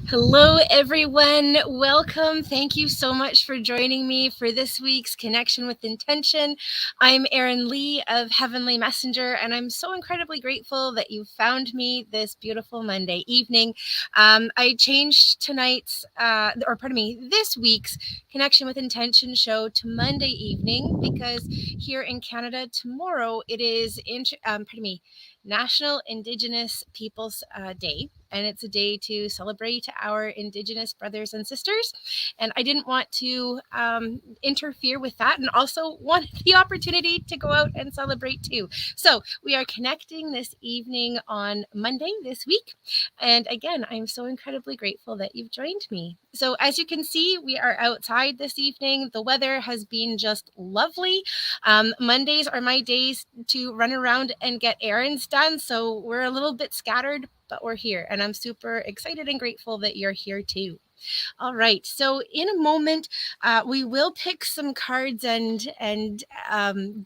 Hello, everyone. Welcome. Thank you so much for joining me for this week's Connection with Intention. I'm Erin Lee of Heavenly Messenger, and I'm so incredibly grateful that you found me this beautiful Monday evening. I changed this week's Connection with Intention show to Monday evening because here in Canada tomorrow it is National Indigenous Peoples Day, and it's a day to celebrate our Indigenous brothers and sisters. And I didn't want to interfere with that, and also wanted the opportunity to go out and celebrate too. So we are connecting this evening on Monday this week. And again, I'm so incredibly grateful that you've joined me. So as you can see, we are outside this evening. The weather has been just lovely. Mondays are my days to run around and get errands done. So we're a little bit scattered, but we're here, and I'm super excited and grateful that you're here too. All right, so in a moment, we will pick some cards and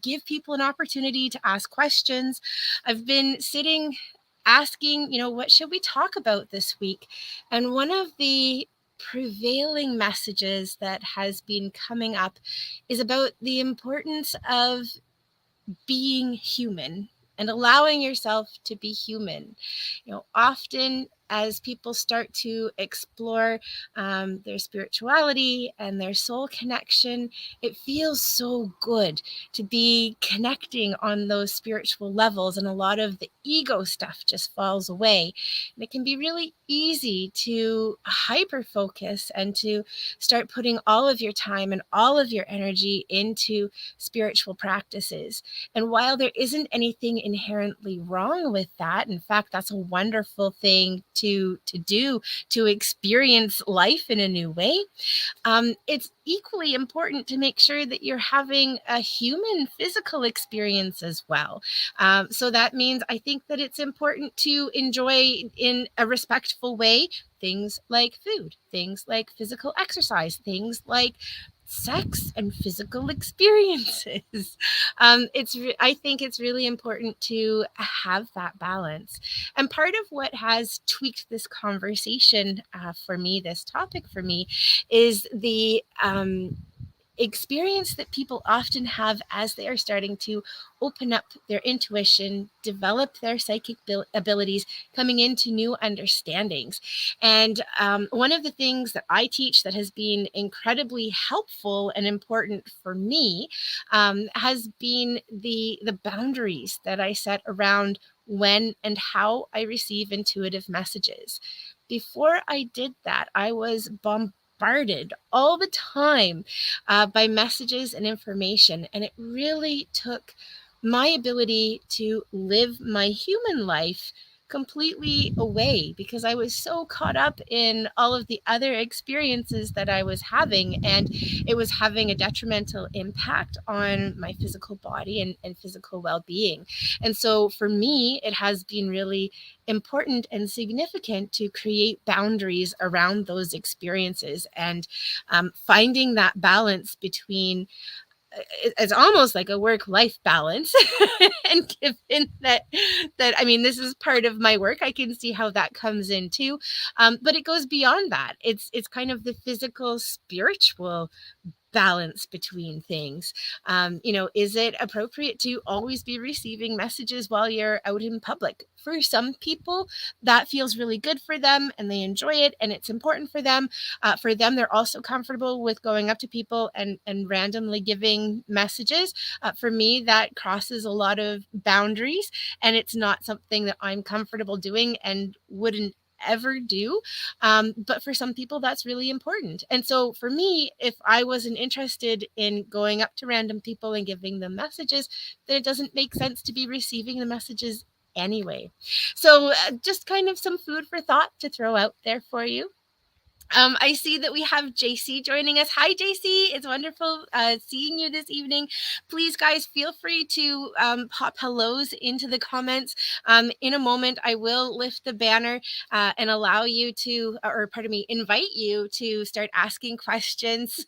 give people an opportunity to ask questions. I've been sitting asking, what should we talk about this week? And one of the prevailing messages that has been coming up is about the importance of being human and allowing yourself to be human. Often as people start to explore their spirituality and their soul connection, it feels so good to be connecting on those spiritual levels, and a lot of the ego stuff just falls away. And it can be really easy to hyper focus and to start putting all of your time and all of your energy into spiritual practices. And while there isn't anything inherently wrong with that, in fact, that's a wonderful thing to do, to experience life in a new way. It's equally important to make sure that you're having a human physical experience as well. So that means I think that it's important to enjoy in a respectful way things like food, things like physical exercise, things like sex and physical experiences. I think it's really important to have that balance. And part of what has tweaked this conversation for me, this topic for me, is the experience that people often have as they are starting to open up their intuition, develop their psychic abilities, coming into new understandings. And one of the things that I teach that has been incredibly helpful and important for me has been the boundaries that I set around when and how I receive intuitive messages. Before I did that, I was bombarded all the time by messages and information. And it really took my ability to live my human life completely away, because I was so caught up in all of the other experiences that I was having, and it was having a detrimental impact on my physical body and physical well-being. And so for me, it has been really important and significant to create boundaries around those experiences, and finding that balance between it's almost like a work-life balance. And given that I mean, this is part of my work, I can see how that comes in too. But it goes beyond that. It's kind of the physical spiritual balance between things. Is it appropriate to always be receiving messages while you're out in public? For some people, that feels really good for them and they enjoy it and it's important for them. They're also comfortable with going up to people and randomly giving messages. For me, that crosses a lot of boundaries, and it's not something that I'm comfortable doing and wouldn't ever do. But for some people, that's really important. And so for me, if I wasn't interested in going up to random people and giving them messages, then it doesn't make sense to be receiving the messages anyway. So just kind of some food for thought to throw out there for you. I see that we have JC joining us. Hi, JC. It's wonderful seeing you this evening. Please, guys, feel free to pop hellos into the comments. In a moment, I will lift the banner and allow you to, invite you to start asking questions.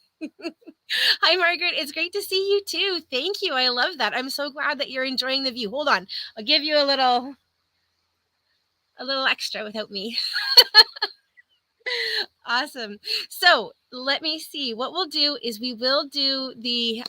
Hi, Margaret. It's great to see you too. Thank you. I love that. I'm so glad that you're enjoying the view. Hold on. I'll give you a little extra without me. Awesome. So let me see. What we'll do is we will do the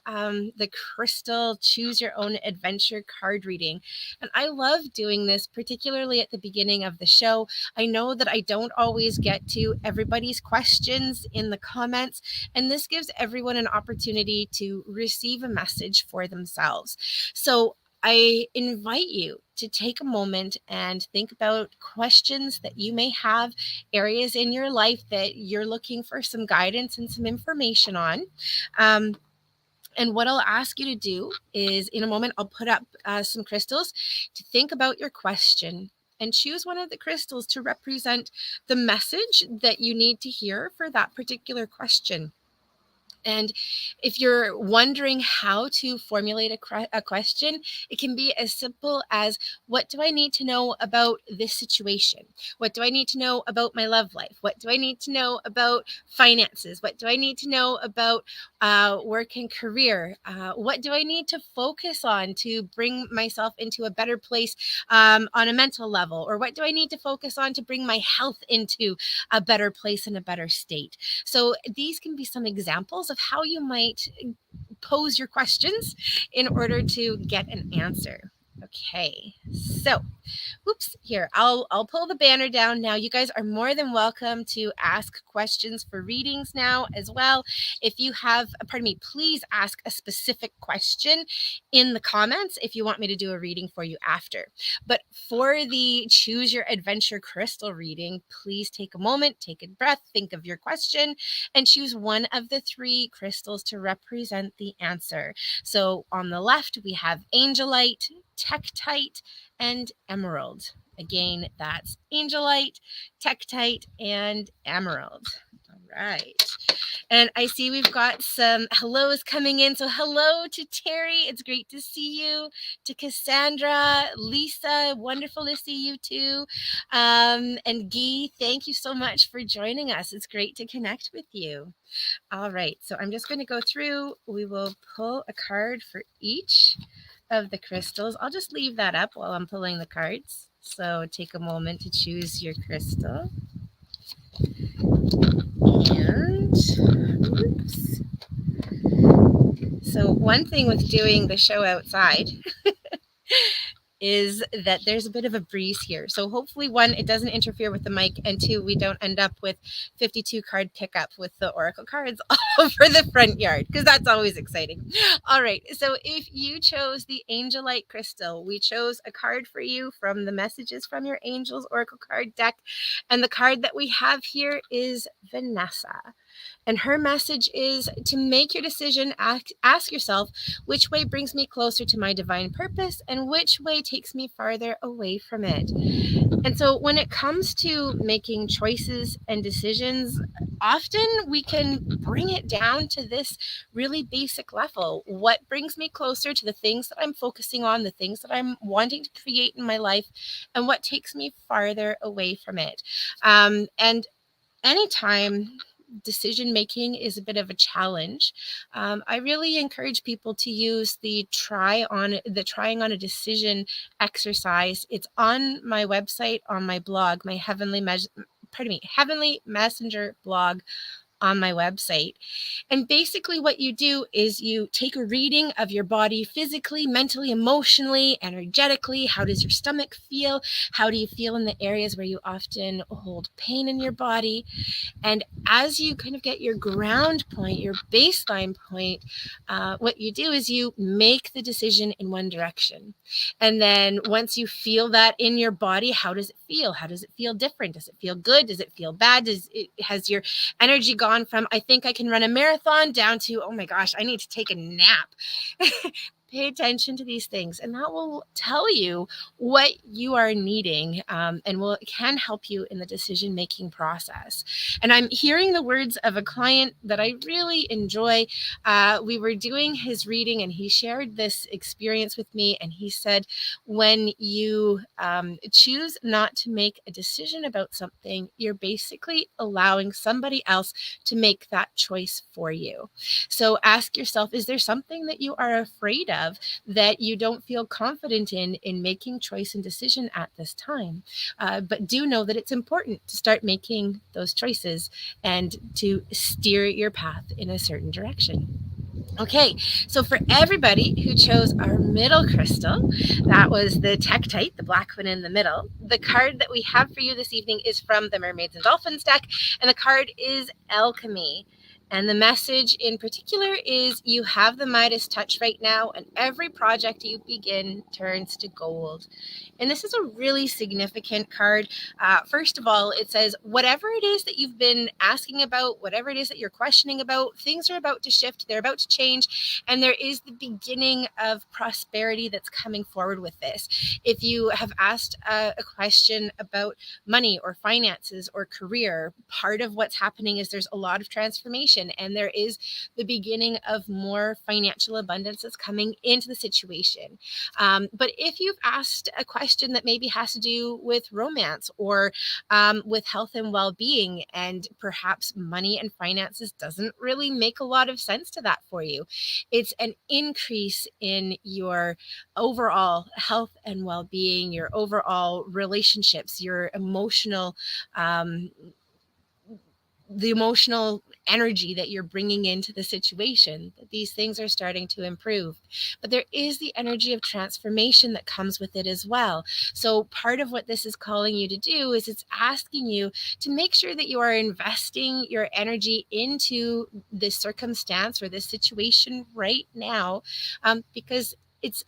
crystal choose your own adventure card reading. And I love doing this, particularly at the beginning of the show. I know that I don't always get to everybody's questions in the comments, and this gives everyone an opportunity to receive a message for themselves. So I invite you to take a moment and think about questions that you may have, areas in your life that you're looking for some guidance and some information on. And what I'll ask you to do is, in a moment, I'll put up some crystals to think about your question and choose one of the crystals to represent the message that you need to hear for that particular question. And if you're wondering how to formulate a question, it can be as simple as, what do I need to know about this situation? What do I need to know about my love life? What do I need to know about finances? What do I need to know about work and career? What do I need to focus on to bring myself into a better place on a mental level? Or what do I need to focus on to bring my health into a better place and a better state? So these can be some examples of how you might pose your questions in order to get an answer. Okay, so here, I'll pull the banner down now. You guys are more than welcome to ask questions for readings now as well. If you have, please ask a specific question in the comments if you want me to do a reading for you after. But for the Choose Your Adventure crystal reading, please take a moment, take a breath, think of your question, and choose one of the 3 crystals to represent the answer. So on the left, we have Angelite, Tektite, and Emerald. Again, that's Angelite, Tektite, and Emerald. All right. And I see we've got some hellos coming in. So hello to Terry. It's great to see you. To Cassandra, Lisa, wonderful to see you too. And Guy, thank you so much for joining us. It's great to connect with you. All right. So I'm just going to go through. We will pull a card for each of the crystals. I'll just leave that up while I'm pulling the cards. So take a moment to choose your crystal. And oops. So one thing with doing the show outside is that there's a bit of a breeze here. So hopefully, 1, it doesn't interfere with the mic, and 2, we don't end up with 52 card pickup with the oracle cards all over the front yard, because that's always exciting. All right. So if you chose the Angelite Crystal, we chose a card for you from the Messages from Your Angels oracle card deck. And the card that we have here is Vanessa. And her message is to make your decision, ask yourself, which way brings me closer to my divine purpose and which way takes me farther away from it. And so when it comes to making choices and decisions, often we can bring it down to this really basic level. What brings me closer to the things that I'm focusing on, the things that I'm wanting to create in my life, and what takes me farther away from it? And anytime decision making is a bit of a challenge, I really encourage people to use the trying on a decision exercise. It's on my website, on my blog, my Heavenly Messenger blog on my website. And basically what you do is you take a reading of your body physically, mentally, emotionally, energetically. How does your stomach feel? How do you feel in the areas where you often hold pain in your body? And as you kind of get your ground point, your baseline point, what you do is you make the decision in one direction. And then once you feel that in your body, how does it feel? How does it feel different? Does it feel good? Does it feel bad? Has your energy gone from, I think I can run a marathon, down to, oh my gosh, I need to take a nap? Pay attention to these things, and that will tell you what you are needing, and can help you in the decision-making process. And I'm hearing the words of a client that I really enjoy. We were doing his reading, and he shared this experience with me, and he said, when you choose not to make a decision about something, you're basically allowing somebody else to make that choice for you. So ask yourself, is there something that you are afraid of of that you don't feel confident in making choice and decision at this time. But do know that it's important to start making those choices and to steer your path in a certain direction. Okay, so for everybody who chose our middle crystal, that was the Tektite, the black one in the middle. The card that we have for you this evening is from the Mermaids and Dolphins deck, and the card is Alchemy. And the message in particular is you have the Midas touch right now, and every project you begin turns to gold. And this is a really significant card. First of all, it says, whatever it is that you've been asking about, whatever it is that you're questioning about, things are about to shift, they're about to change, and there is the beginning of prosperity that's coming forward with this. If you have asked a question about money or finances or career, part of what's happening is there's a lot of transformation, and there is the beginning of more financial abundance that's coming into the situation. But if you've asked a question that maybe has to do with romance or with health and well-being, and perhaps money and finances doesn't really make a lot of sense to that for you, it's an increase in your overall health and well-being, your overall relationships, your emotional the emotional energy that you're bringing into the situation, that these things are starting to improve. But there is the energy of transformation that comes with it as well. So part of what this is calling you to do is it's asking you to make sure that you are investing your energy into this circumstance or this situation right now, because it's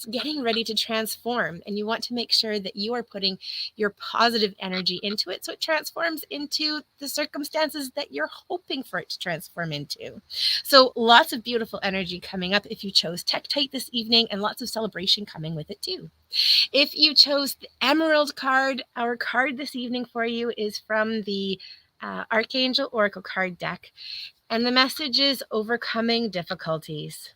getting ready to transform, and you want to make sure that you are putting your positive energy into it so it transforms into the circumstances that you're hoping for it to transform into. So lots of beautiful energy coming up if you chose Tektite this evening, and lots of celebration coming with it too. If you chose the Emerald card, our card this evening for you is from the Archangel Oracle card deck, and the message is overcoming difficulties.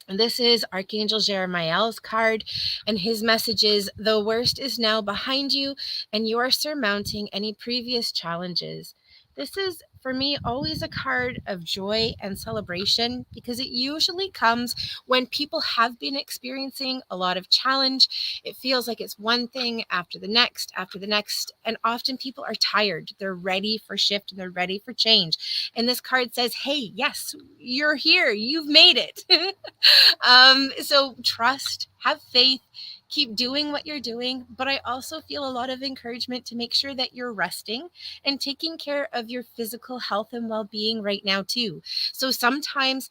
And this is Archangel Jeremiah's card, and his message is, the worst is now behind you, and you are surmounting any previous challenges. This is, for me, always a card of joy and celebration, because it usually comes when people have been experiencing a lot of challenge. It feels like it's one thing after the next, and often people are tired. They're ready for shift, and they're ready for change. And this card says, hey, yes, you're here. You've made it. So trust, have faith, keep doing what you're doing. But I also feel a lot of encouragement to make sure that you're resting and taking care of your physical health and well-being right now too. So sometimes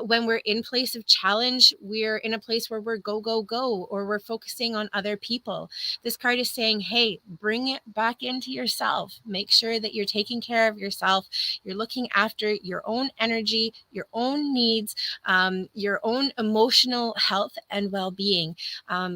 when we're in place of challenge, we're in a place where we're go, go, go, or we're focusing on other people. This card is saying, hey, bring it back into yourself. Make sure that you're taking care of yourself. You're looking after your own energy, your own needs, your own emotional health and well-being,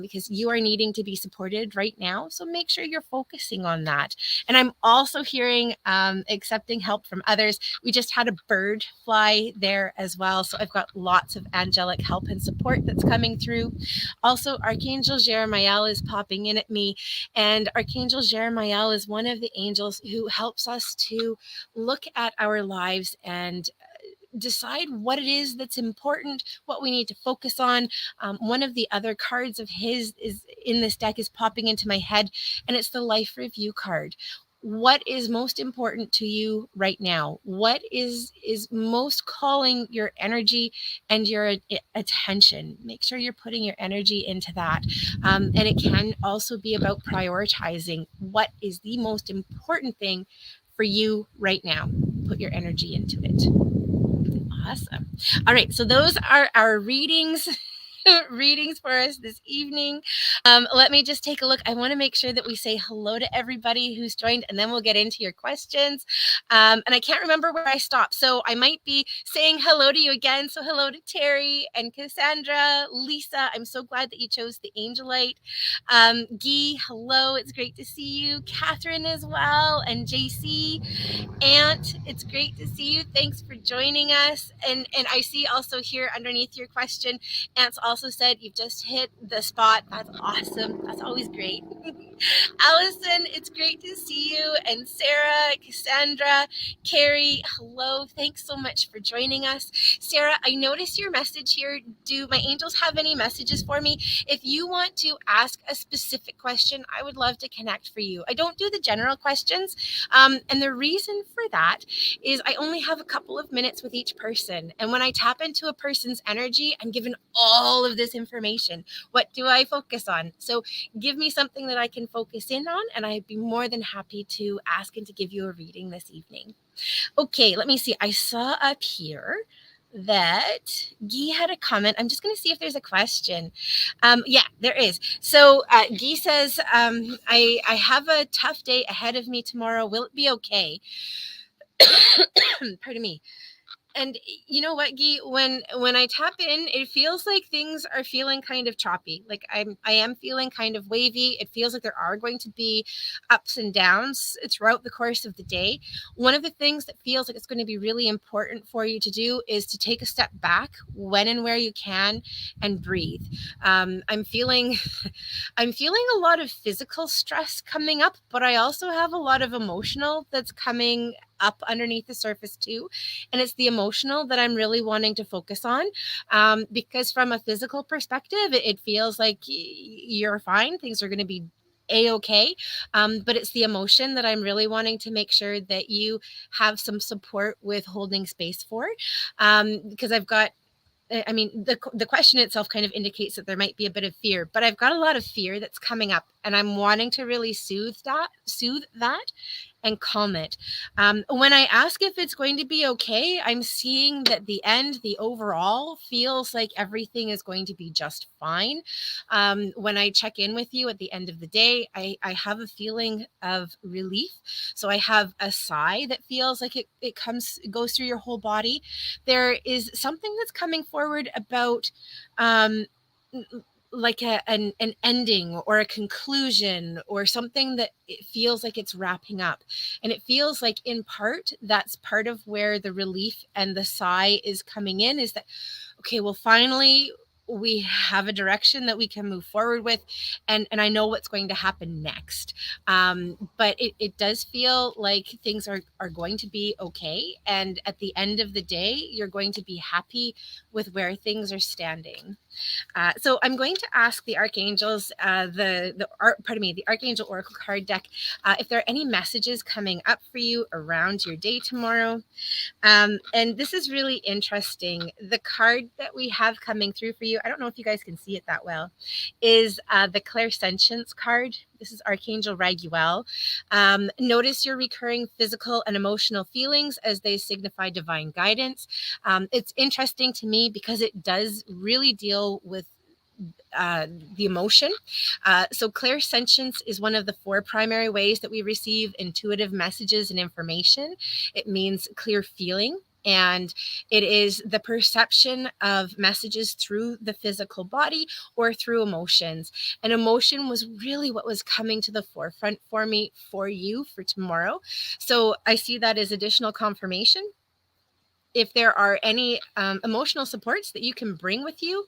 because you are needing to be supported right now. So make sure you're focusing on that. And I'm also hearing accepting help from others. We just had a bird fly there as well. So I've got lots of angelic help and support that's coming through. Also, Archangel Jeremiah is popping in at me. And Archangel Jeremiah is one of the angels who helps us to look at our lives and decide what it is that's important, what we need to focus on. One of the other cards of his is in this deck is popping into my head, and it's the life review card. What is most important to you right now? What is most calling your energy and your attention? Make sure you're putting your energy into that. And it can also be about prioritizing what is the most important thing for you right now. Put your energy into it. Awesome. All right. So those are our readings. Readings for us this evening. Let me just take a look. I want to make sure that we say hello to everybody who's joined, and then we'll get into your questions. And I can't remember where I stopped, so I might be saying hello to you again. So hello to Terry and Cassandra, Lisa. I'm so glad that you chose the Angelite. Guy, hello. It's great to see you. Catherine as well, and JC. Aunt, it's great to see you. Thanks for joining us. And I see also here underneath your question, Aunt's also said you've just hit the spot. That's awesome. That's always great. Allison, it's great to see you. And Sarah, Cassandra, Carrie, hello. Thanks so much for joining us. Sarah, I noticed your message here. Do my angels have any messages for me? If you want to ask a specific question, I would love to connect for you. I don't do the general questions. And the reason for that is I only have a couple of minutes with each person. And when I tap into a person's energy, I'm given all of this information. What do I focus on? So give me something that I can focus in on, and I'd be more than happy to ask and to give you a reading this evening. Okay, let me see. I saw up here that Guy had a comment. I'm just going to see if there's a question. Yeah, there is. So Guy says, I have a tough day ahead of me tomorrow. Will it be okay? Pardon me. And you know what, Guy, when I tap in, it feels like things are feeling kind of choppy. Like I am feeling kind of wavy. It feels like there are going to be ups and downs throughout the course of the day. One of the things that feels like it's going to be really important for you to do is to take a step back when and where you can and breathe. I'm feeling I'm feeling a lot of physical stress coming up, but I also have a lot of emotional that's coming up underneath the surface too. And it's the emotional that I'm really wanting to focus on, because from a physical perspective, it feels like you're fine. Things are going to be a-okay. But it's the emotion that I'm really wanting to make sure that you have some support with holding space for, because I've got, I mean, the question itself kind of indicates that there might be a bit of fear, but I've got a lot of fear that's coming up, and I'm wanting to really soothe that and calm it. When I ask if it's going to be okay, I'm seeing that the overall feels like everything is going to be just fine. When I check in with you at the end of the day, I have a feeling of relief. So I have a sigh that feels like it goes through your whole body. There is something that's coming forward about um, like an ending or a conclusion or something that it feels like it's wrapping up. And it feels like in part, that's part of where the relief and the sigh is coming in, is that, okay, well, finally we have a direction that we can move forward with, and I know what's going to happen next. But it does feel like things are going to be okay, and at the end of the day, you're going to be happy with where things are standing. So I'm going to ask the archangels, the Archangel Oracle card deck, if there are any messages coming up for you around your day tomorrow. And this is really interesting. The card that we have coming through for you, I don't know if you guys can see it that well, is the Clairsentience card. This is Archangel Raguel. Notice your recurring physical and emotional feelings as they signify divine guidance. It's interesting to me because it does really deal with the emotion. So clairsentience is one of the 4 primary ways that we receive intuitive messages and information. It means clear feeling, and it is the perception of messages through the physical body or through emotions. And emotion was really what was coming to the forefront for me, for you, for tomorrow. So I see that as additional confirmation. If there are any emotional supports that you can bring with you,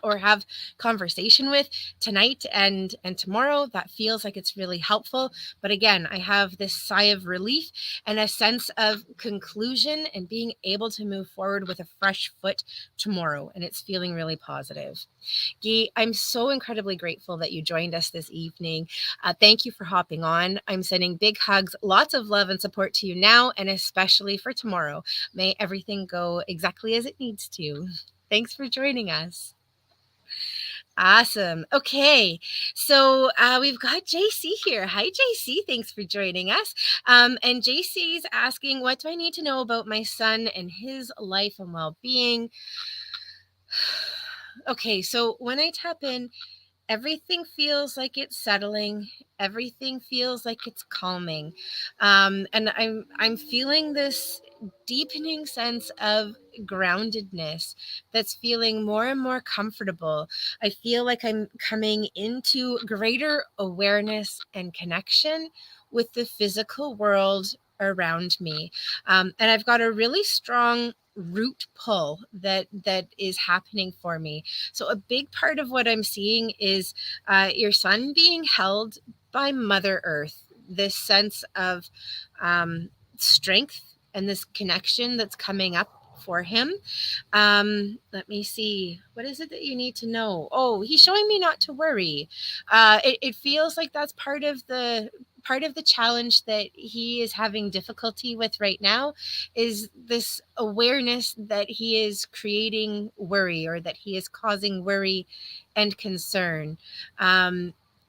or have conversation with tonight and tomorrow, that feels like it's really helpful. But again, I have this sigh of relief and a sense of conclusion and being able to move forward with a fresh foot tomorrow, and it's feeling really positive. Guy, I'm so incredibly grateful that you joined us this evening. Thank you for hopping on. I'm sending big hugs, lots of love and support to you now, and especially for tomorrow. May everything go exactly as it needs to. Thanks for joining us. Awesome. Okay. So we've got JC here. Hi, JC. Thanks for joining us. And JC's asking, what do I need to know about my son and his life and well-being? Okay. So when I tap in, everything feels like it's settling. Everything feels like it's calming. And I'm feeling this deepening sense of groundedness that's feeling more and more comfortable. I feel like I'm coming into greater awareness and connection with the physical world around me. And I've got a really strong root pull that is happening for me. So a big part of what I'm seeing is your son being held by Mother Earth, this sense of strength and this connection that's coming up for him. Let me see. What is it that you need to know? Oh, he's showing me not to worry. It feels like that's part of the challenge that he is having difficulty with right now, is this awareness that he is creating worry, or that he is causing worry and concern.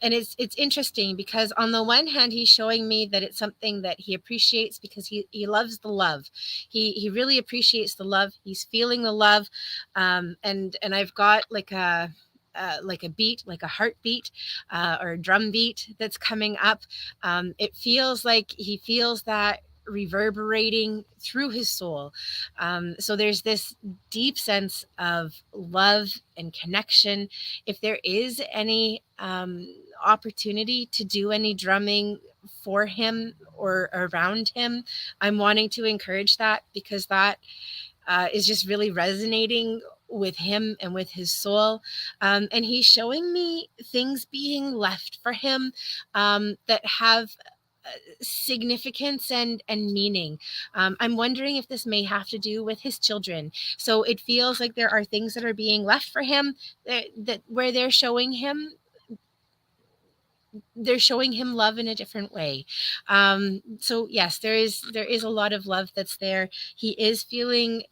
And it's interesting because on the one hand, he's showing me that it's something that he appreciates, because he loves the love. He really appreciates the love. He's feeling the love. And I've got like a beat, like a heartbeat, or a drum beat that's coming up. It feels like he feels that reverberating through his soul. So there's this deep sense of love and connection. If there is any opportunity to do any drumming for him or around him, I'm wanting to encourage that, because that is just really resonating with him and with his soul. And he's showing me things being left for him that have significance and meaning. I'm wondering if this may have to do with his children. So it feels like there are things that are being left for him that where they're showing him love in a different way. So yes, there is a lot of love that's there. He is feeling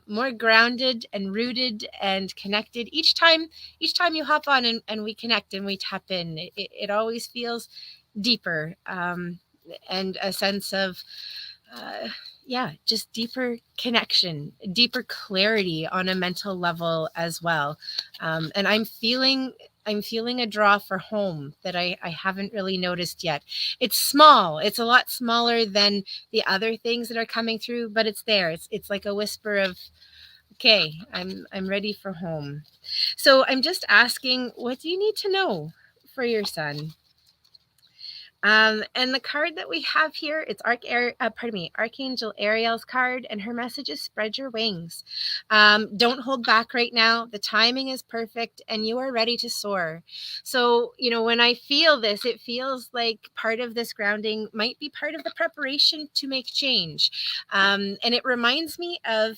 more grounded and rooted and connected each time you hop on and we connect and we tap in. It always feels deeper, and a sense of just deeper connection, deeper clarity on a mental level as well. And I'm feeling a draw for home that I haven't really noticed yet. It's small. It's a lot smaller than the other things that are coming through, but it's there. It's like a whisper of, okay, I'm ready for home. So I'm just asking, what do you need to know for your son? And the card that we have here, it's Archangel Ariel's card, and her message is spread your wings. Don't hold back right now. The timing is perfect and you are ready to soar. So, when I feel this, it feels like part of this grounding might be part of the preparation to make change. And it reminds me of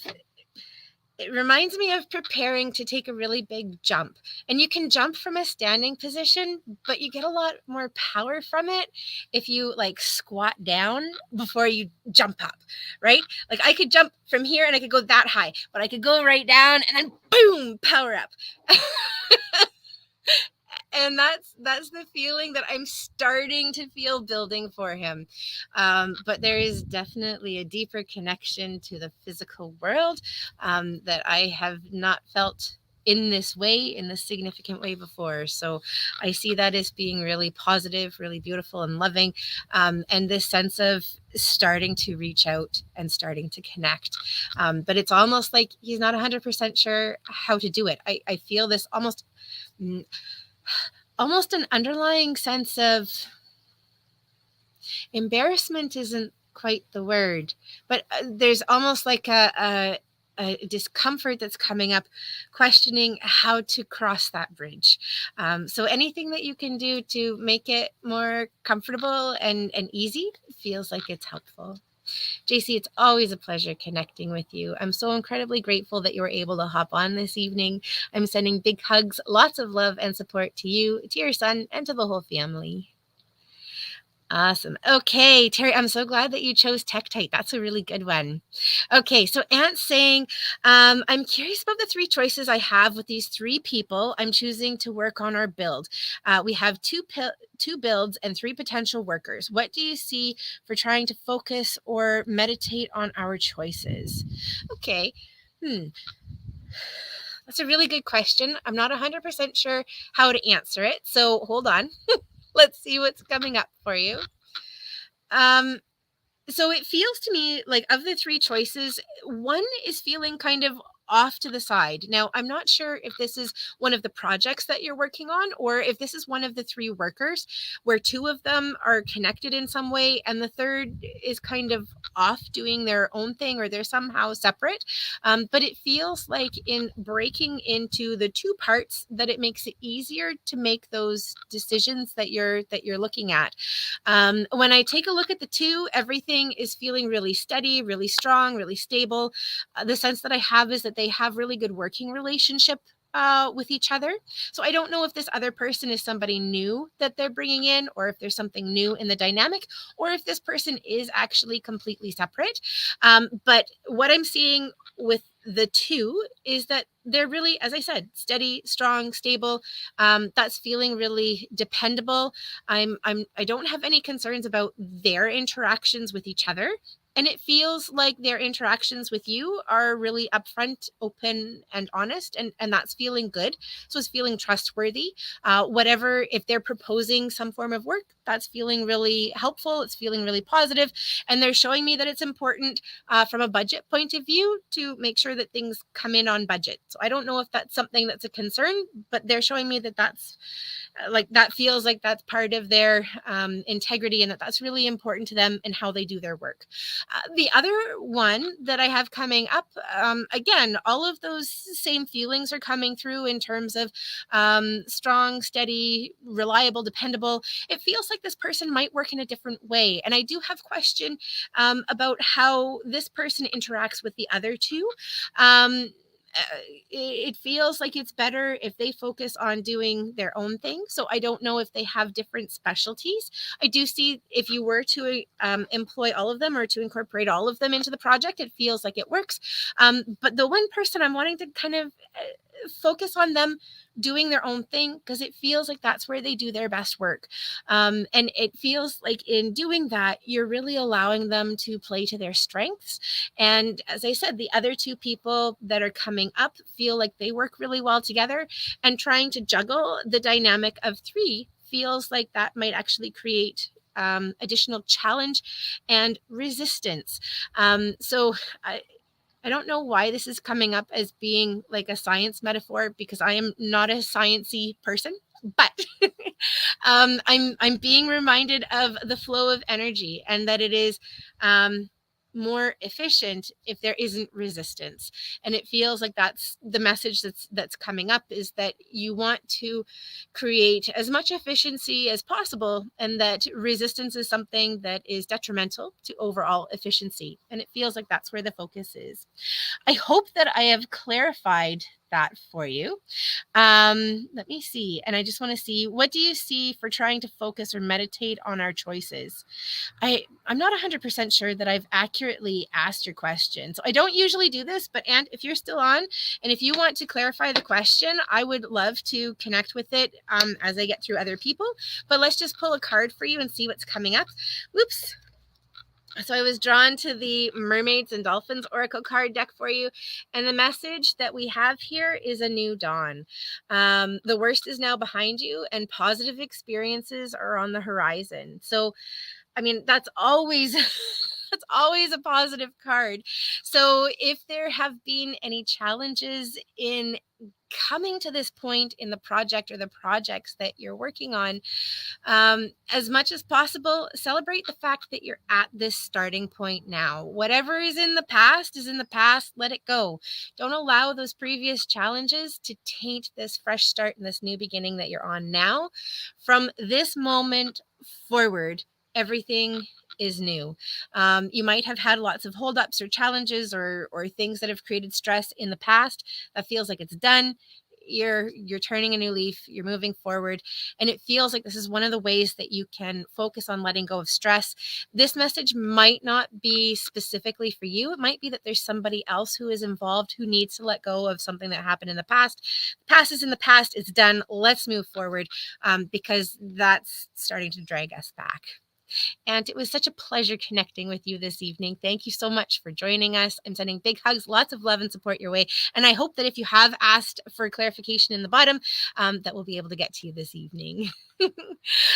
preparing to take a really big jump. And you can jump from a standing position, but you get a lot more power from it if you like squat down before you jump up, right? Like I could jump from here and I could go that high, but I could go right down and then boom, power up. And that's the feeling that I'm starting to feel building for him. But there is definitely a deeper connection to the physical world that I have not felt in this way, in this significant way before. So I see that as being really positive, really beautiful and loving. And this sense of starting to reach out and starting to connect. But it's almost like he's not 100% sure how to do it. I feel this almost an underlying sense of embarrassment isn't quite the word, but there's almost like a discomfort that's coming up, questioning how to cross that bridge. So anything that you can do to make it more comfortable and easy feels like it's helpful. JC, it's always a pleasure connecting with you. I'm so incredibly grateful that you were able to hop on this evening. I'm sending big hugs, lots of love and support to you, to your son, and to the whole family. Awesome. Okay, Terry, I'm so glad that you chose Tektite. That's a really good one. Okay, so Ant's saying, I'm curious about the three choices I have with these three people I'm choosing to work on our build. We have two builds and three potential workers. What do you see for trying to focus or meditate on our choices? Okay. That's a really good question. I'm not 100% sure how to answer it, so hold on. Let's see what's coming up for you. So it feels to me like of the three choices, one is feeling kind of off to the side. Now, I'm not sure if this is one of the projects that you're working on, or if this is one of the three workers where two of them are connected in some way and the third is kind of off doing their own thing, or they're somehow separate. But it feels like in breaking into the two parts that it makes it easier to make those decisions that you're looking at. When I take a look at the two, everything is feeling really steady, really strong, really stable. The sense that I have is that they have really good working relationship with each other. So I don't know if this other person is somebody new that they're bringing in, or if there's something new in the dynamic, or if this person is actually completely separate. But what I'm seeing with the two is that they're really, as I said, steady, strong, stable. That's feeling really dependable. I don't have any concerns about their interactions with each other. And it feels like their interactions with you are really upfront, open, and honest. And that's feeling good. So it's feeling trustworthy. Whatever, if they're proposing some form of work, that's feeling really helpful. It's feeling really positive. And they're showing me that it's important from a budget point of view to make sure that things come in on budget. So I don't know if that's something that's a concern, but they're showing me that that's like, that feels like that's part of their integrity, and that that's really important to them and how they do their work. The other one that I have coming up, again, all of those same feelings are coming through in terms of strong, steady, reliable, dependable. It feels like this person might work in a different way. And I do have question about how this person interacts with the other two. It feels like it's better if they focus on doing their own thing. So I don't know if they have different specialties. I do see if you were to employ all of them or to incorporate all of them into the project, it feels like it works. But the one person I'm wanting to kind of focus on them doing their own thing, because it feels like that's where they do their best work. And it feels like in doing that, you're really allowing them to play to their strengths. And as I said, the other two people that are coming up feel like they work really well together, and trying to juggle the dynamic of three feels like that might actually create additional challenge and resistance. So I don't know why this is coming up as being like a science metaphor, because I am not a sciencey person, but I'm being reminded of the flow of energy, and that it is more efficient if there isn't resistance. And it feels like that's the message that's coming up, is that you want to create as much efficiency as possible, and that resistance is something that is detrimental to overall efficiency. And it feels like that's where the focus is. I hope that I have clarified that for you. Let me see. And I just want to see, what do you see for trying to focus or meditate on our choices? I'm not 100% sure that I've accurately asked your question. So I don't usually do this, but Ant, if you're still on, and if you want to clarify the question, I would love to connect with it as I get through other people. But let's just pull a card for you and see what's coming up. Whoops. So I was drawn to the Mermaids and Dolphins Oracle card deck for you. And the message that we have here is a new dawn. The worst is now behind you, and positive experiences are on the horizon. So, I mean, that's always that's always a positive card. So if there have been any challenges in coming to this point in the project or the projects that you're working on, as much as possible, celebrate the fact that you're at this starting point now. Whatever is in the past is in the past. Let it go. Don't allow those previous challenges to taint this fresh start and this new beginning that you're on now. From this moment forward, everything is new. You might have had lots of holdups or challenges or things that have created stress in the past. That feels like it's done. You're turning a new leaf, you're moving forward, and it feels like this is one of the ways that you can focus on letting go of stress. This message might not be specifically for you. It might be that there's somebody else who is involved who needs to let go of something that happened in the past. The past is in the past, it's done. Let's move forward, because that's starting to drag us back. And it was such a pleasure connecting with you this evening. Thank you so much for joining us. I'm sending big hugs, lots of love and support your way. And I hope that if you have asked for clarification in the bottom, that we'll be able to get to you this evening.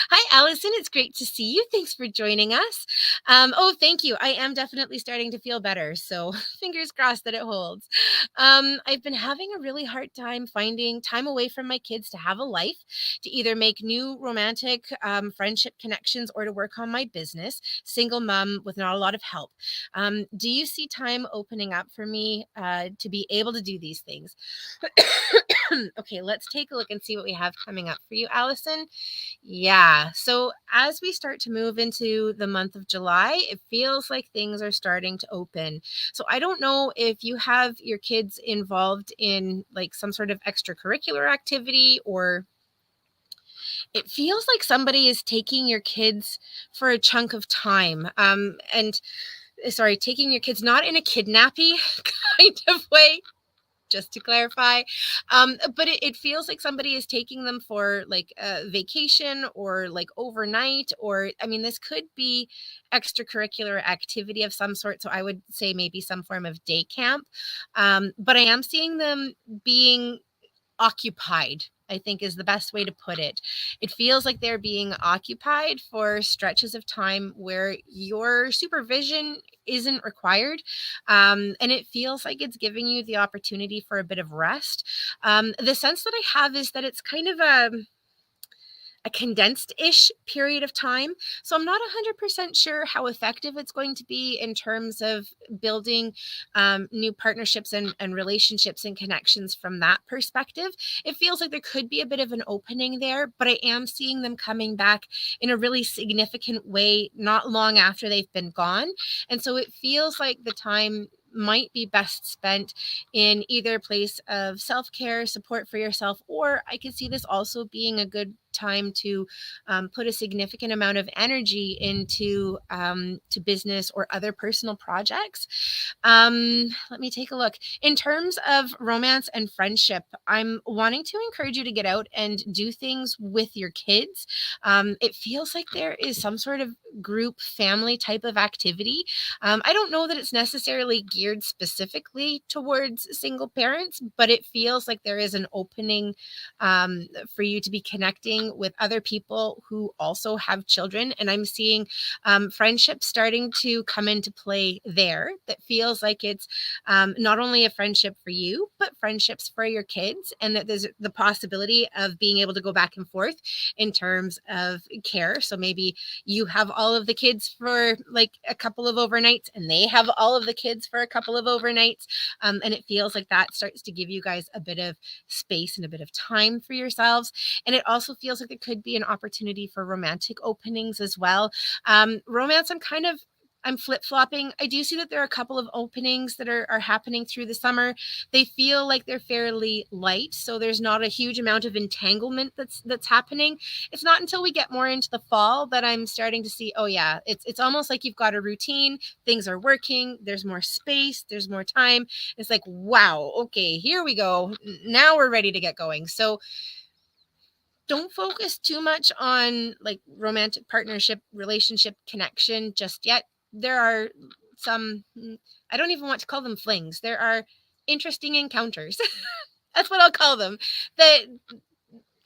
Hi, Allison. It's great to see you. Thanks for joining us. Oh, thank you. I am definitely starting to feel better. So fingers crossed that it holds. I've been having a really hard time finding time away from my kids to have a life, to either make new romantic friendship connections or to work on my business. Single mom with not a lot of help. Do you see time opening up for me to be able to do these things? Okay, let's take a look and see what we have coming up for you, Allison. Yeah. So as we start to move into the month of July, it feels like things are starting to open. So I don't know if you have your kids involved in like some sort of extracurricular activity, or it feels like somebody is taking your kids for a chunk of time. And sorry, taking your kids not in a kidnappy kind of way, just to clarify. But it feels like somebody is taking them for like a vacation or like overnight, or I mean, this could be extracurricular activity of some sort. So I would say maybe some form of day camp. But I am seeing them being occupied, I think is the best way to put it. It feels like they're being occupied for stretches of time where your supervision isn't required. And it feels like it's giving you the opportunity for a bit of rest. The sense that I have is that it's kind of a condensed-ish period of time. So I'm not 100% sure how effective it's going to be in terms of building new partnerships and relationships and connections from that perspective. It feels like there could be a bit of an opening there, but I am seeing them coming back in a really significant way not long after they've been gone. And so it feels like the time might be best spent in either a place of self-care, support for yourself, or I could see this also being a good time to put a significant amount of energy into to business or other personal projects. Let me take a look. In terms of romance and friendship, I'm wanting to encourage you to get out and do things with your kids. It feels like there is some sort of group family type of activity. I don't know that it's necessarily geared specifically towards single parents, but it feels like there is an opening for you to be connecting with other people who also have children. And I'm seeing friendships starting to come into play there that feels like it's not only a friendship for you, but friendships for your kids. And that there's the possibility of being able to go back and forth in terms of care. So maybe you have all of the kids for like a couple of overnights and they have all of the kids for a couple of overnights. And it feels like that starts to give you guys a bit of space and a bit of time for yourselves. And it also feels like it could be an opportunity for romantic openings as well. Romance, I'm flip-flopping. I do see that there are a couple of openings that are happening through the summer. They feel like they're fairly light, so there's not a huge amount of entanglement that's happening. It's not until we get more into the fall that I'm starting to see, oh yeah, it's almost like you've got a routine, things are working, there's more space, there's more time. It's like, wow, okay, here we go. Now we're ready to get going. So don't focus too much on like romantic partnership, relationship connection just yet. There are some, I don't even want to call them flings. There are interesting encounters. That's what I'll call them. That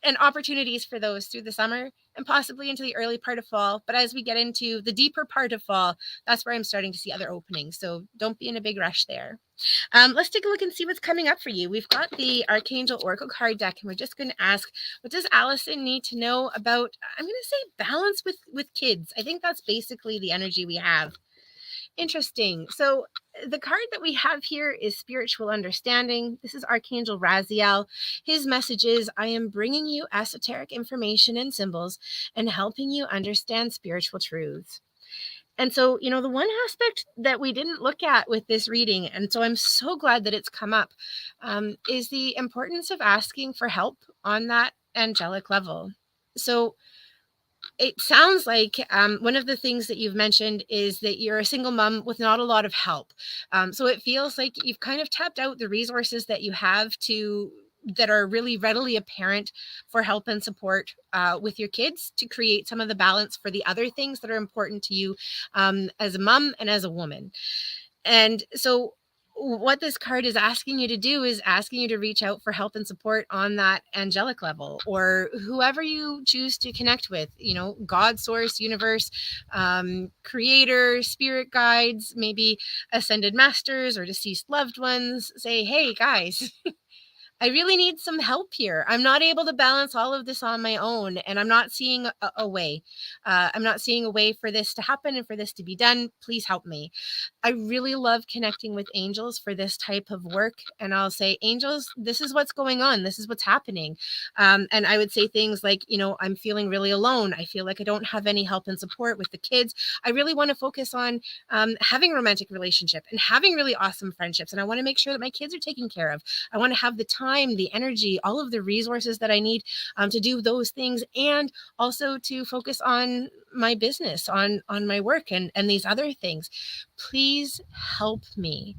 and opportunities for those through the summer and possibly into the early part of fall. But as we get into the deeper part of fall, that's where I'm starting to see other openings. So don't be in a big rush there. Let's take a look and see what's coming up for you. We've got the Archangel Oracle card deck, and we're just going to ask, what does Allison need to know about, I'm going to say, balance with kids? I think that's basically the energy we have. Interesting. So the card that we have here is Spiritual Understanding. This is Archangel Raziel. His message is, I am bringing you esoteric information and symbols and helping you understand spiritual truths. And so, the one aspect that we didn't look at with this reading, and so I'm so glad that it's come up, is the importance of asking for help on that angelic level. So it sounds like one of the things that you've mentioned is that you're a single mom with not a lot of help. So it feels like you've kind of tapped out the resources that you have that are really readily apparent for help and support with your kids to create some of the balance for the other things that are important to you as a mom and as a woman. And so what this card is asking you to do is asking you to reach out for help and support on that angelic level, or whoever you choose to connect with, God, source, universe, creator, spirit guides, maybe ascended masters or deceased loved ones. Say, hey guys, I really need some help here. I'm not able to balance all of this on my own, and I'm not seeing a way. I'm not seeing a way for this to happen and for this to be done. Please help me. I really love connecting with angels for this type of work. And I'll say, angels, this is what's going on. This is what's happening. And I would say things like, I'm feeling really alone. I feel like I don't have any help and support with the kids. I really want to focus on having a romantic relationship and having really awesome friendships. And I want to make sure that my kids are taken care of. I want to have the time, the energy, all of the resources that I need to do those things, and also to focus on my business, on my work and these other things. Please help me.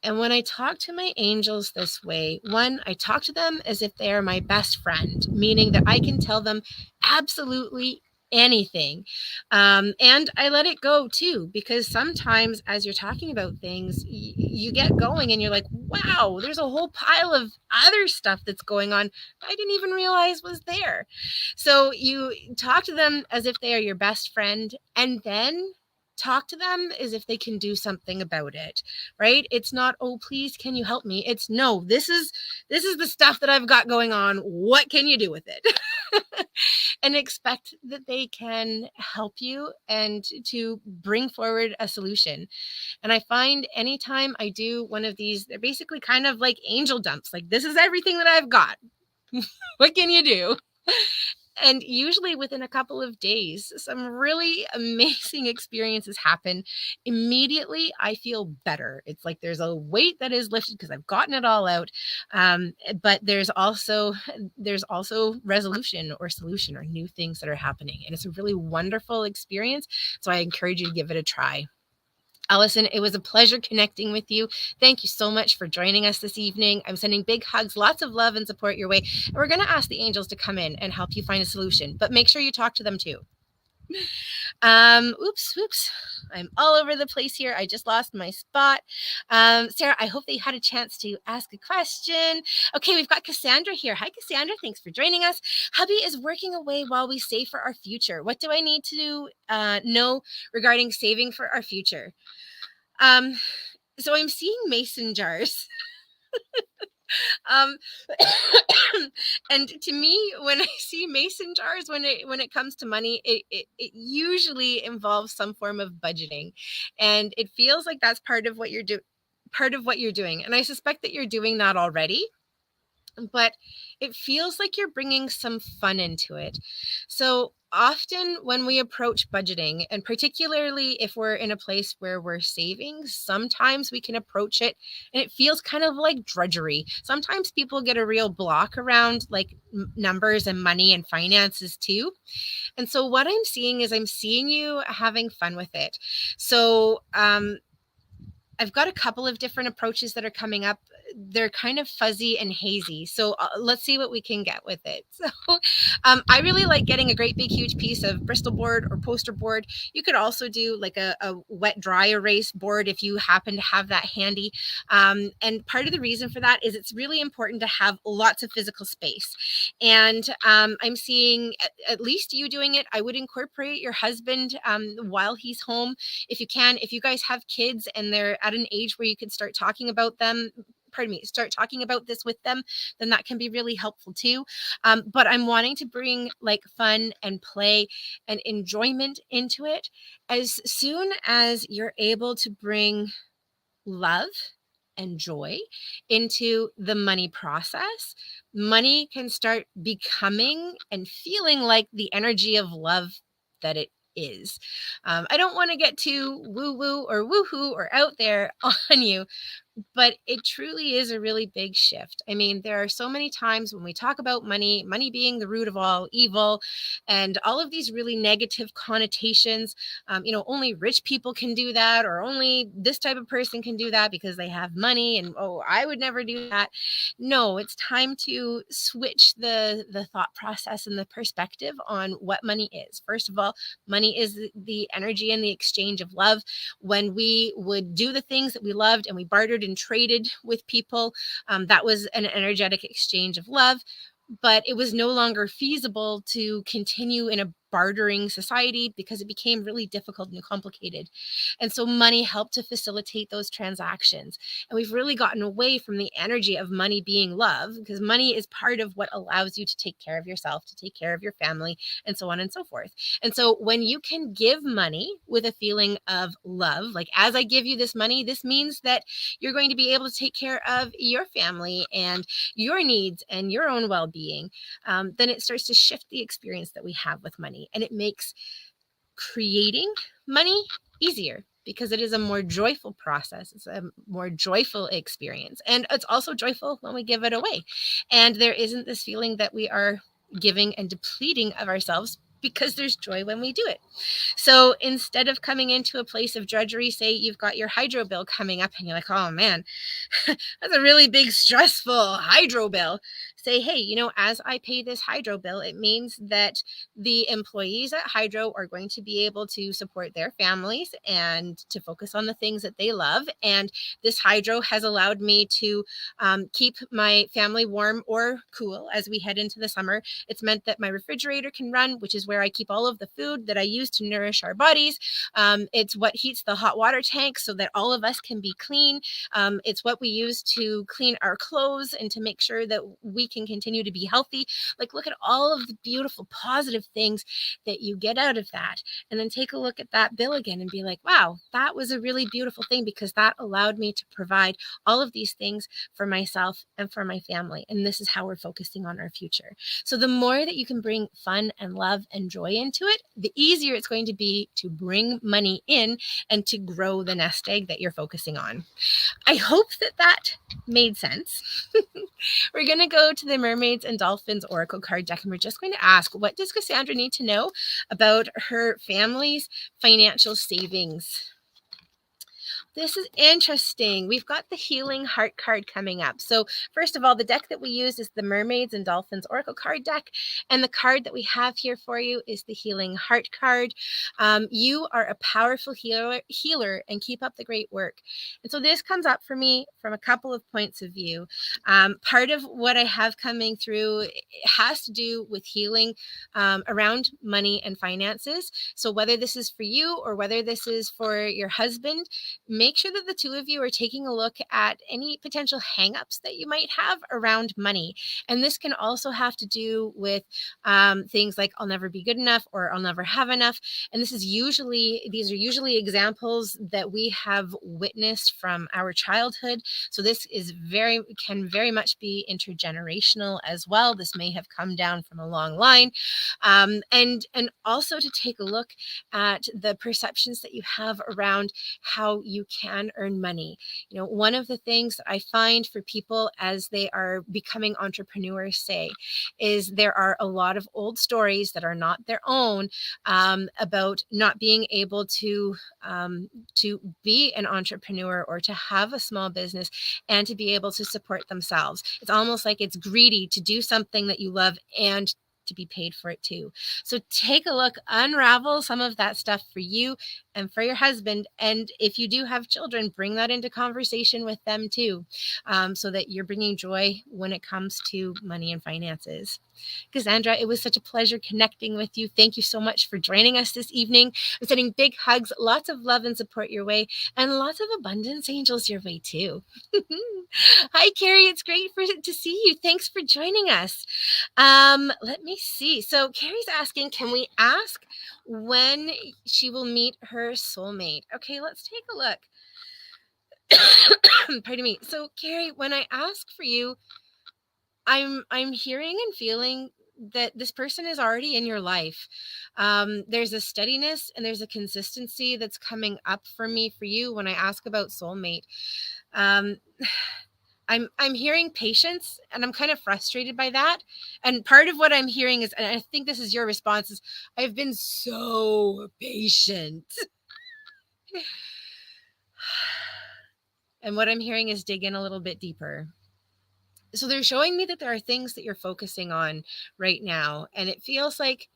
And when I talk to my angels this way, one, I talk to them as if they are my best friend, meaning that I can tell them absolutely anything. And I let it go too, because sometimes as you're talking about things, you get going and you're like, wow, there's a whole pile of other stuff that's going on I didn't even realize was there. So you talk to them as if they are your best friend, and then talk to them as if they can do something about it, right? It's not, oh, please, can you help me? It's, no, this is the stuff that I've got going on. What can you do with it? And expect that they can help you and to bring forward a solution. And I find anytime I do one of these, they're basically kind of like angel dumps. Like, this is everything that I've got. What can you do? And usually within a couple of days, some really amazing experiences happen. Immediately, I feel better. It's like there's a weight that is lifted because I've gotten it all out. But there's also resolution or solution or new things that are happening. And it's a really wonderful experience. So I encourage you to give it a try. Allison, it was a pleasure connecting with you. Thank you so much for joining us this evening. I'm sending big hugs, lots of love and support your way. And we're going to ask the angels to come in and help you find a solution, but make sure you talk to them too. Oops. I'm all over the place here. I just lost my spot. Sarah, I hope that you had a chance to ask a question. Okay, we've got Cassandra here. Hi, Cassandra. Thanks for joining us. Hubby is working away while we save for our future. What do I need to know regarding saving for our future? So I'm seeing mason jars. And to me, when I see mason jars, when it comes to money, it usually involves some form of budgeting, and it feels like that's part of what you're doing. And I suspect that you're doing that already, but it feels like you're bringing some fun into it. So often when we approach budgeting, and particularly if we're in a place where we're saving, sometimes we can approach it and it feels kind of like drudgery. Sometimes people get a real block around like numbers and money and finances too. And so what I'm seeing is I'm seeing you having fun with it. So I've got a couple of different approaches that are coming up. They're kind of fuzzy and hazy. So let's see what we can get with it. So I really like getting a great big huge piece of Bristol board or poster board. You could also do like a wet dry erase board if you happen to have that handy. And part of the reason for that is it's really important to have lots of physical space. And I'm seeing at least you doing it. I would incorporate your husband while he's home if you can. If you guys have kids and they're at an age where you can start talking about this with them, then that can be really helpful too. But I'm wanting to bring like fun and play and enjoyment into it. As soon as you're able to bring love and joy into the money process, money can start becoming and feeling like the energy of love that it is. I don't want to get too woo-woo or woohoo or out there on you, but it truly is a really big shift. I mean, there are so many times when we talk about money being the root of all evil and all of these really negative connotations. Only rich people can do that, or only this type of person can do that because they have money, and oh, I would never do that. No, it's time to switch the thought process and the perspective on what money is. First of all, money is the energy and the exchange of love. When we would do the things that we loved and we bartered been traded with people. That was an energetic exchange of love, but it was no longer feasible to continue in a bartering society because it became really difficult and complicated. And so money helped to facilitate those transactions. And we've really gotten away from the energy of money being love, because money is part of what allows you to take care of yourself, to take care of your family, and so on and so forth. And so when you can give money with a feeling of love, like, as I give you this money, this means that you're going to be able to take care of your family and your needs and your own well-being, then it starts to shift the experience that we have with money. And it makes creating money easier, because it is a more joyful process. It's a more joyful experience. And it's also joyful when we give it away. And there isn't this feeling that we are giving and depleting of ourselves, because there's joy when we do it. So instead of coming into a place of drudgery, say you've got your hydro bill coming up and you're like, oh man, that's a really big, stressful hydro bill. Say, hey, as I pay this hydro bill, it means that the employees at Hydro are going to be able to support their families and to focus on the things that they love. And this hydro has allowed me to keep my family warm or cool as we head into the summer. It's meant that my refrigerator can run, which is where I keep all of the food that I use to nourish our bodies. It's what heats the hot water tank so that all of us can be clean. It's what we use to clean our clothes and to make sure that we can continue to be healthy. Like, look at all of the beautiful, positive things that you get out of that. And then take a look at that bill again and be like, wow, that was a really beautiful thing, because that allowed me to provide all of these things for myself and for my family. And this is how we're focusing on our future. So the more that you can bring fun and love and joy into it, the easier it's going to be to bring money in and to grow the nest egg that you're focusing on. I hope that made sense. We're going to go to the Mermaids and Dolphins Oracle card deck, and we're just going to ask, what does Cassandra need to know about her family's financial savings? This is interesting. We've got the Healing Heart card coming up. So first of all, the deck that we use is the Mermaids and Dolphins Oracle card deck. And the card that we have here for you is the Healing Heart card. You are a powerful healer, and keep up the great work. And so this comes up for me from a couple of points of view. Part of what I have coming through has to do with healing around money and finances. So whether this is for you or whether this is for your husband, make sure that the two of you are taking a look at any potential hangups that you might have around money. And this can also have to do with things like, I'll never be good enough, or I'll never have enough. And these are usually examples that we have witnessed from our childhood. So this can very much be intergenerational as well. This may have come down from a long line. And also to take a look at the perceptions that you have around how you can earn money. One of the things that I find for people as they are becoming entrepreneurs, say, is there are a lot of old stories that are not their own about not being able to be an entrepreneur or to have a small business and to be able to support themselves. It's almost like it's greedy to do something that you love and to be paid for it too. So take a look, unravel some of that stuff for you and for your husband. And if you do have children, bring that into conversation with them too, so that you're bringing joy when it comes to money and finances. Cassandra, it was such a pleasure connecting with you. Thank you so much for joining us this evening. I'm sending big hugs, lots of love and support your way, and lots of abundance angels your way too. Hi, Carrie. It's great to see you. Thanks for joining us. Let me see. So Carrie's asking, can we ask when she will meet her soulmate? Okay, let's take a look. Pardon me. So Carrie, when I ask for you, I'm hearing and feeling that this person is already in your life. There's a steadiness and there's a consistency that's coming up for me for you when I ask about soulmate. I'm hearing patience, and I'm kind of frustrated by that. And part of what I'm hearing is, and I think this is your response, is I've been so patient. And what I'm hearing is dig in a little bit deeper. So they're showing me that there are things that you're focusing on right now, and it feels like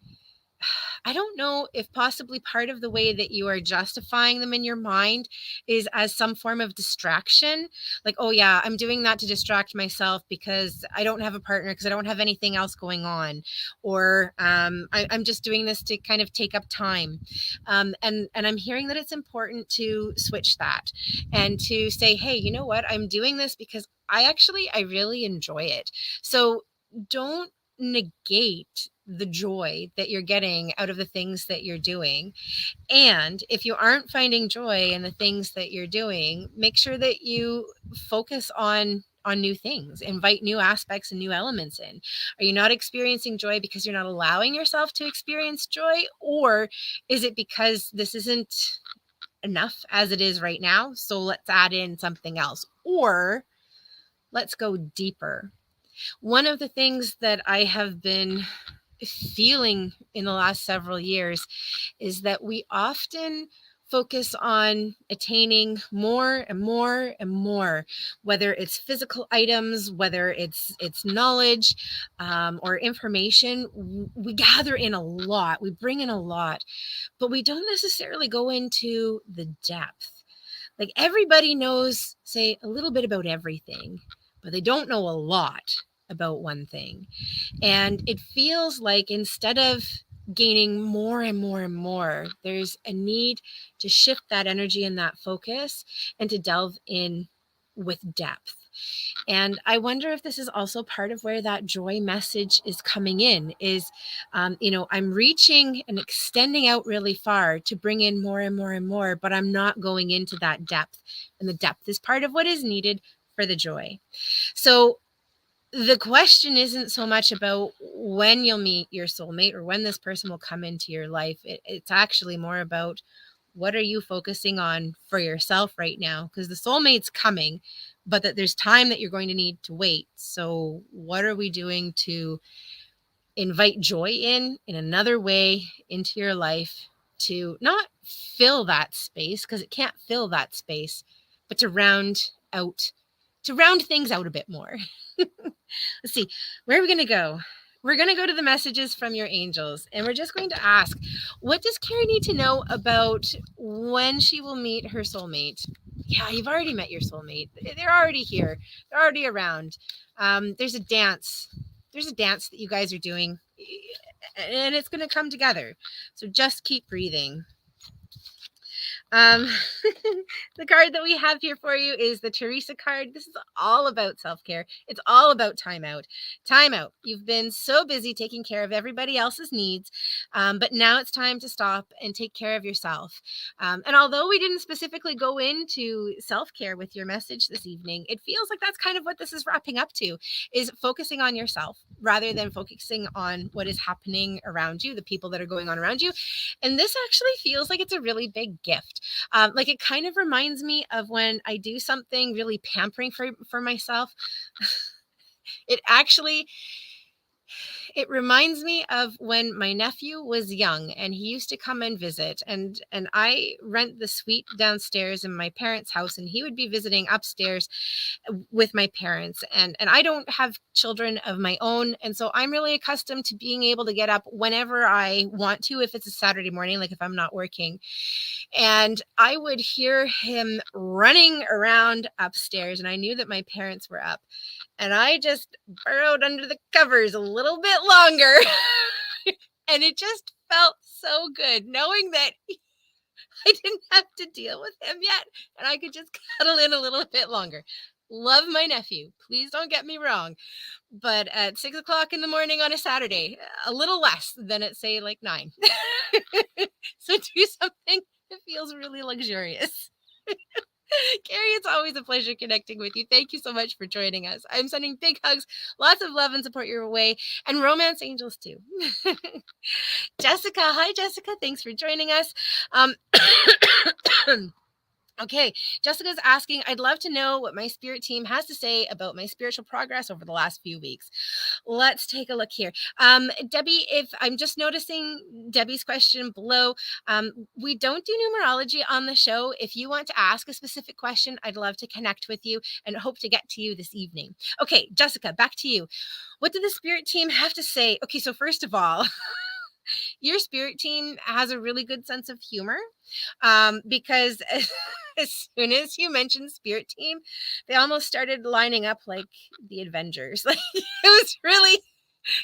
I don't know if possibly part of the way that you are justifying them in your mind is as some form of distraction. Like, oh yeah, I'm doing that to distract myself because I don't have a partner, because I don't have anything else going on. Or I'm just doing this to kind of take up time. And I'm hearing that it's important to switch that and to say, hey, you know what? I'm doing this because I really enjoy it. So don't negate the joy that you're getting out of the things that you're doing. And if you aren't finding joy in the things that you're doing, make sure that you focus on new things, invite new aspects and new elements in. Are you not experiencing joy because you're not allowing yourself to experience joy? Or is it because this isn't enough as it is right now? So let's add in something else. Or let's go deeper. One of the things that I have been feeling in the last several years is that we often focus on attaining more and more and more, whether it's physical items, whether it's knowledge, or information. We gather in a lot, we bring in a lot, but we don't necessarily go into the depth. Like, everybody knows, say, a little bit about everything, but they don't know a lot about one thing. And it feels like instead of gaining more and more and more, there's a need to shift that energy and that focus and to delve in with depth. And I wonder if this is also part of where that joy message is coming in is, I'm reaching and extending out really far to bring in more and more and more, but I'm not going into that depth. And the depth is part of what is needed for the joy. So the question isn't so much about when you'll meet your soulmate or when this person will come into your life. It's actually more about what are you focusing on for yourself right now? Because the soulmate's coming, but that there's time that you're going to need to wait. So what are we doing to invite joy in another way into your life, to not fill that space, because it can't fill that space, but to round things out a bit more. Let's see, where are we going to go? We're going to go to the messages from your angels, and we're just going to ask, what does Carrie need to know about when she will meet her soulmate? Yeah, you've already met your soulmate. They're already here. They're already around. There's a dance. There's a dance that you guys are doing, and it's going to come together. So just keep breathing. The card that we have here for you is the Teresa card. This is all about self-care. It's all about time out. Time out. You've been so busy taking care of everybody else's needs, but now it's time to stop and take care of yourself. And although we didn't specifically go into self-care with your message this evening, it feels like that's kind of what this is wrapping up to, is focusing on yourself rather than focusing on what is happening around you, the people that are going on around you. And this actually feels like it's a really big gift. Like, it kind of reminds me of when I do something really pampering for myself. It reminds me of when my nephew was young and he used to come and visit, and I rent the suite downstairs in my parents' house, and he would be visiting upstairs with my parents, and I don't have children of my own, and so I'm really accustomed to being able to get up whenever I want to, if it's a Saturday morning, like if I'm not working. And I would hear him running around upstairs, and I knew that my parents were up, and I just burrowed under the covers a little bit longer. And it just felt so good knowing that I didn't have to deal with him yet, and I could just cuddle in a little bit longer. Love my nephew. Please don't get me wrong. But at 6:00 in the morning on a Saturday, a little less than at, say, like 9. So do something that feels really luxurious. Carrie, it's always a pleasure connecting with you. Thank you so much for joining us. I'm sending big hugs, lots of love and support your way, and romance angels too. Jessica, hi Jessica, thanks for joining us. Okay, Jessica's asking, I'd love to know what my spirit team has to say about my spiritual progress over the last few weeks. Let's take a look here. Debbie, if I'm just noticing Debbie's question below, we don't do numerology on the show. If you want to ask a specific question, I'd love to connect with you and hope to get to you this evening. Okay, Jessica, back to you. What did the spirit team have to say? Okay, so first of all, Your spirit team has a really good sense of humor, because as soon as you mentioned spirit team, they almost started lining up like the Avengers. Like it was really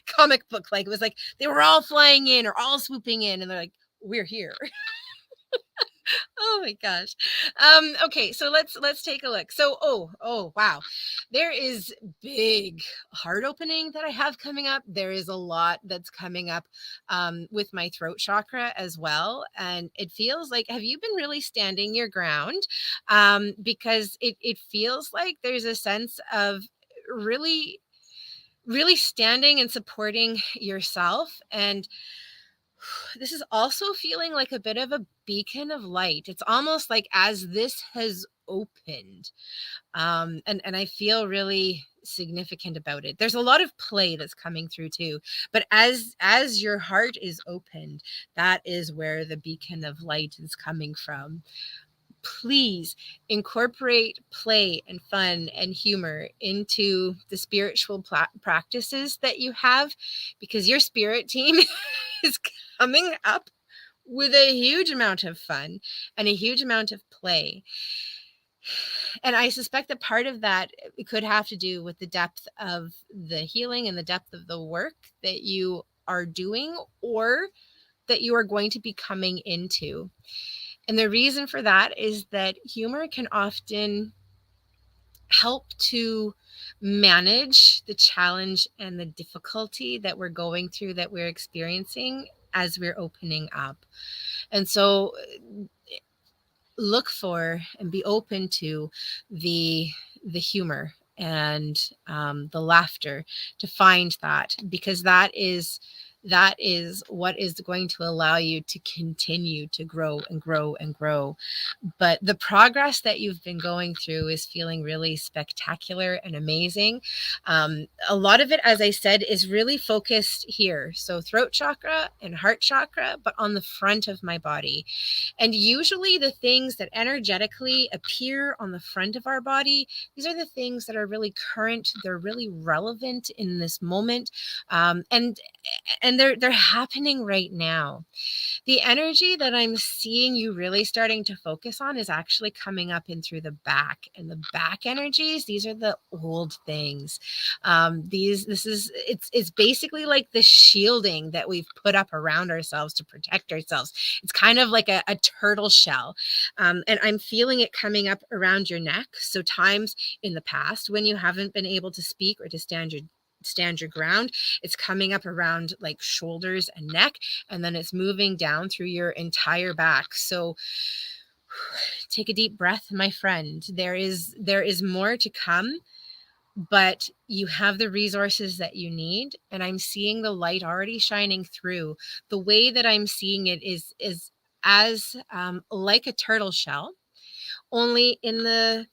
comic book like. It was like they were all flying in or all swooping in, and they're like, "We're here." Oh my gosh. Okay, so let's take a look. So wow. There is big heart opening that I have coming up. There is a lot that's coming up with my throat chakra as well. And it feels like, have you been really standing your ground? Because it feels like there's a sense of really, really standing and supporting yourself. And this is also feeling like a bit of a beacon of light. It's almost like as this has opened, and I feel really significant about it. There's a lot of play that's coming through too, but as your heart is opened, that is where the beacon of light is coming from. Please incorporate play and fun and humor into the spiritual practices that you have, because your spirit team is coming up with a huge amount of fun and a huge amount of play. And I suspect that part of that could have to do with the depth of the healing and the depth of the work that you are doing or that you are going to be coming into. And the reason for that is that humor can often help to manage the challenge and the difficulty that we're going through, that we're experiencing as we're opening up. And so look for and be open to the humor and the laughter, to find that, because that is what is going to allow you to continue to grow and grow and grow. But the progress that you've been going through is feeling really spectacular and amazing. A lot of it, as I said, is really focused here. So throat chakra and heart chakra, but on the front of my body. And usually the things that energetically appear on the front of our body, these are the things that are really current. They're really relevant in this moment. And they're happening right now. The energy that I'm seeing you really starting to focus on is actually coming up in through the back, and the back energies. These are the old things. It's basically like the shielding that we've put up around ourselves to protect ourselves. It's kind of like a turtle shell. And I'm feeling it coming up around your neck. So times in the past when you haven't been able to speak or to stand your ground, it's coming up around like shoulders and neck, and then it's moving down through your entire back. So take a deep breath, my friend. There is more to come, but you have the resources that you need, and I'm seeing the light already shining through. The way that I'm seeing it is as like a turtle shell, only in the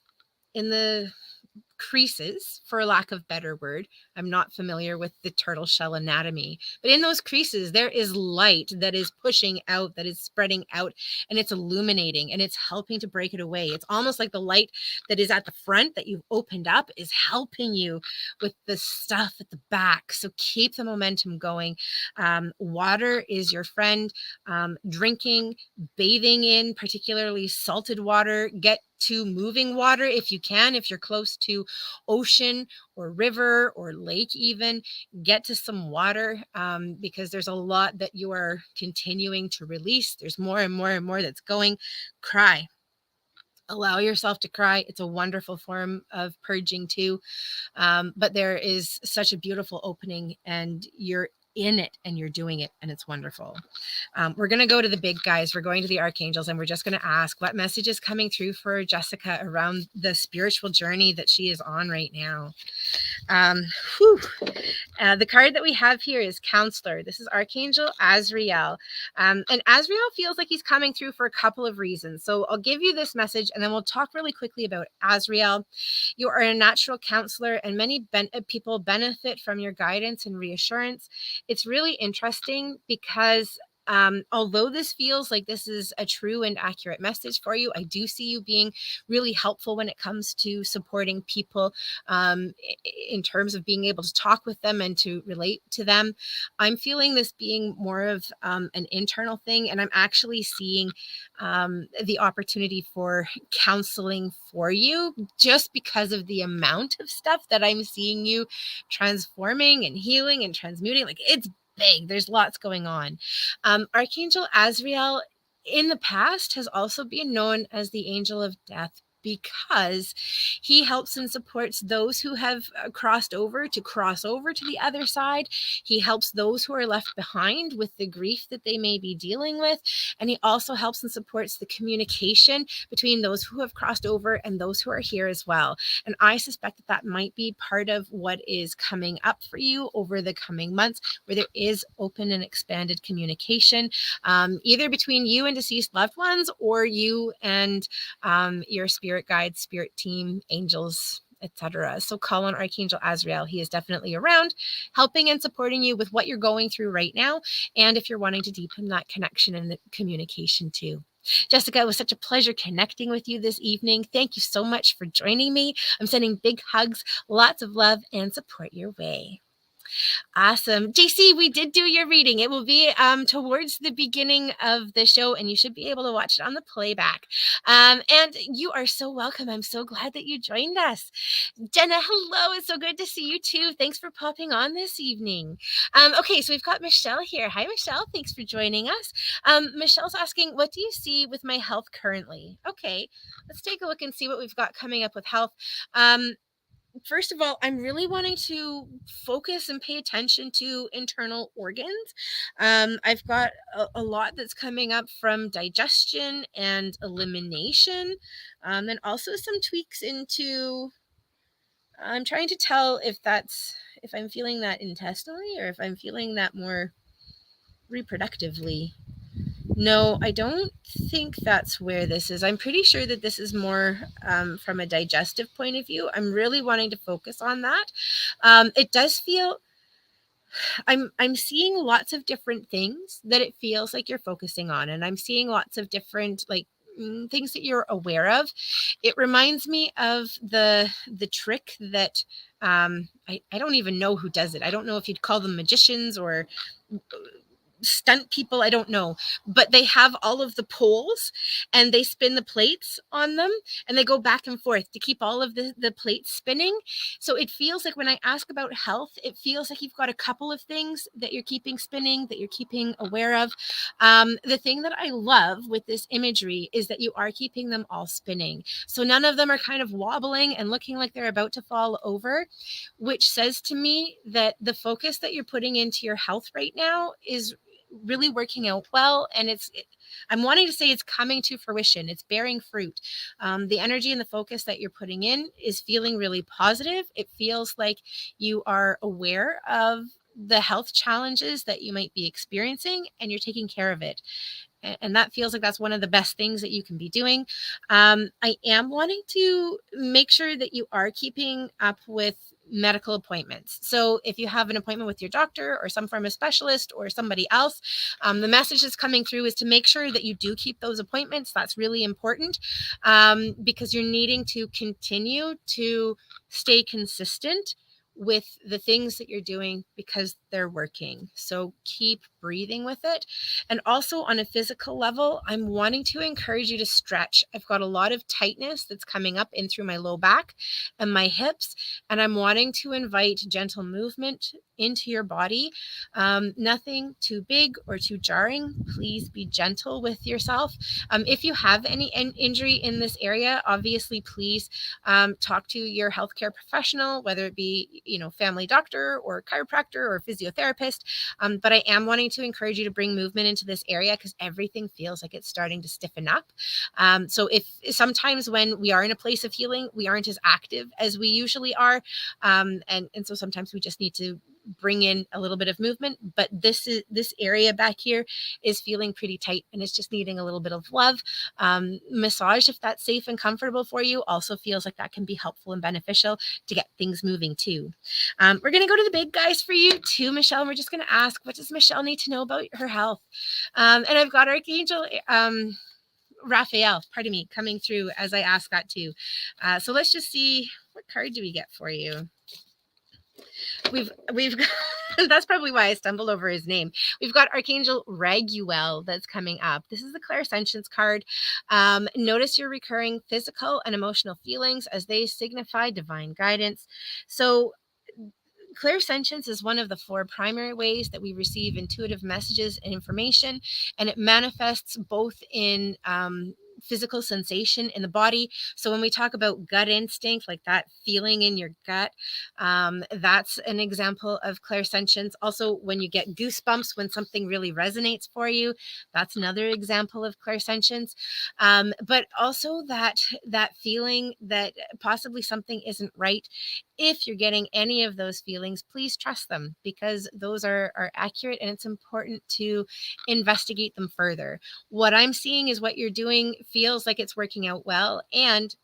creases, for lack of better word. I'm not familiar with the turtle shell anatomy, but in those creases, there is light that is pushing out, that is spreading out, and it's illuminating, and it's helping to break it away. It's almost like the light that is at the front that you've opened up is helping you with the stuff at the back. So keep the momentum going. Water is your friend. Drinking, bathing in particularly salted water, get to moving water if you can. If you're close to ocean or river or lake, even get to some water, because there's a lot that you are continuing to release. There's more and more and more that's going. Cry. Allow yourself to cry. It's a wonderful form of purging too. But there is such a beautiful opening, and you're in it and you're doing it, and it's wonderful. We're going to go to the big guys. We're going to the archangels, and we're just going to ask what message is coming through for Jessica around the spiritual journey that she is on right now. The card that we have here is Counselor. This is Archangel Azrael. And Azrael feels like he's coming through for a couple of reasons. So I'll give you this message, and then we'll talk really quickly about Azrael. You are a natural counselor, and many people benefit from your guidance and reassurance. It's really interesting because Although this feels like this is a true and accurate message for you, I do see you being really helpful when it comes to supporting people in terms of being able to talk with them and to relate to them. I'm feeling this being more of an internal thing, and I'm actually seeing the opportunity for counseling for you just because of the amount of stuff that I'm seeing you transforming and healing and transmuting. Like, it's big. There's lots going on. Archangel Azrael in the past has also been known as the angel of death because he helps and supports those who have crossed over to cross over to the other side. He helps those who are left behind with the grief that they may be dealing with. And he also helps and supports the communication between those who have crossed over and those who are here as well. And I suspect that that might be part of what is coming up for you over the coming months, where there is open and expanded communication, either between you and deceased loved ones, or you and your spirit guides, spirit team, angels, etc. So call on Archangel Azrael. He is definitely around, helping and supporting you with what you're going through right now, and if you're wanting to deepen that connection and the communication too. Jessica, it was such a pleasure connecting with you this evening. Thank you so much for joining me. I'm sending big hugs, lots of love and support your way. Awesome. JC, we did do your reading. It will be towards the beginning of the show, and you should be able to watch it on the playback. And you are so welcome. I'm so glad that you joined us. Jenna, hello. It's so good to see you too. Thanks for popping on this evening. Okay, so we've got Michelle here. Hi, Michelle. Thanks for joining us. Michelle's asking, what do you see with my health currently? Okay, let's take a look and see what we've got coming up with health. First of all, I'm really wanting to focus and pay attention to internal organs. I've got a lot that's coming up from digestion and elimination, and also some tweaks into, I'm trying to tell if I'm feeling that intestinally or if I'm feeling that more reproductively. No, I don't think that's where this is. I'm pretty sure that this is more from a digestive point of view. I'm really wanting to focus on that. It does feel, I'm seeing lots of different things that it feels like you're focusing on, and I'm seeing lots of different things that you're aware of. It reminds me of the trick that I don't even know who does it. I don't know if you'd call them magicians or stunt people, I don't know, but they have all of the poles and they spin the plates on them and they go back and forth to keep all of the plates spinning. So it feels like when I ask about health, it feels like you've got a couple of things that you're keeping spinning, that you're keeping aware of. The thing that I love with this imagery is that you are keeping them all spinning, so none of them are kind of wobbling and looking like they're about to fall over, which says to me that the focus that you're putting into your health right now is really working out well, and I'm wanting to say it's coming to fruition. It's bearing fruit. The energy and the focus that you're putting in is feeling really positive. It feels like you are aware of the health challenges that you might be experiencing and you're taking care of it. And that feels like that's one of the best things that you can be doing. I am wanting to make sure that you are keeping up with medical appointments. So if you have an appointment with your doctor or some form of specialist or somebody else, the message that's coming through is to make sure that you do keep those appointments. That's really important, because you're needing to continue to stay consistent with the things that you're doing because they're working. So keep breathing with it. And also on a physical level, I'm wanting to encourage you to stretch. I've got a lot of tightness that's coming up in through my low back and my hips, and I'm wanting to invite gentle movement into your body. Nothing too big or too jarring. Please be gentle with yourself. If you have any injury in this area, obviously please talk to your healthcare professional, whether it be family doctor or chiropractor or physiotherapist. But I am wanting to encourage you to bring movement into this area because everything feels like it's starting to stiffen up. So if sometimes when we are in a place of healing, we aren't as active as we usually are. And so sometimes we just need to bring in a little bit of movement, but this area back here is feeling pretty tight and it's just needing a little bit of love. Massage, if that's safe and comfortable for you, also feels like that can be helpful and beneficial to get things moving too. We're going to go to the big guys for you too, Michelle. And we're just going to ask, what does Michelle need to know about her health? And I've got Archangel Raphael, pardon me, coming through as I ask that too. So let's just see, what card do we get for you? We've got, that's probably why I stumbled over his name. We've got Archangel Raguel that's coming up. This is the clairsentience card. Notice your recurring physical and emotional feelings as they signify divine guidance. So clairsentience is one of the 4 primary ways that we receive intuitive messages and information, and it manifests both in physical sensation in the body. So when we talk about gut instinct, like that feeling in your gut, that's an example of clairsentience. Also, when you get goosebumps when something really resonates for you, that's another example of clairsentience. But also that feeling that possibly something isn't right. If you're getting any of those feelings, please trust them, because those are accurate, and it's important to investigate them further. What I'm seeing is what you're doing feels like it's working out well, and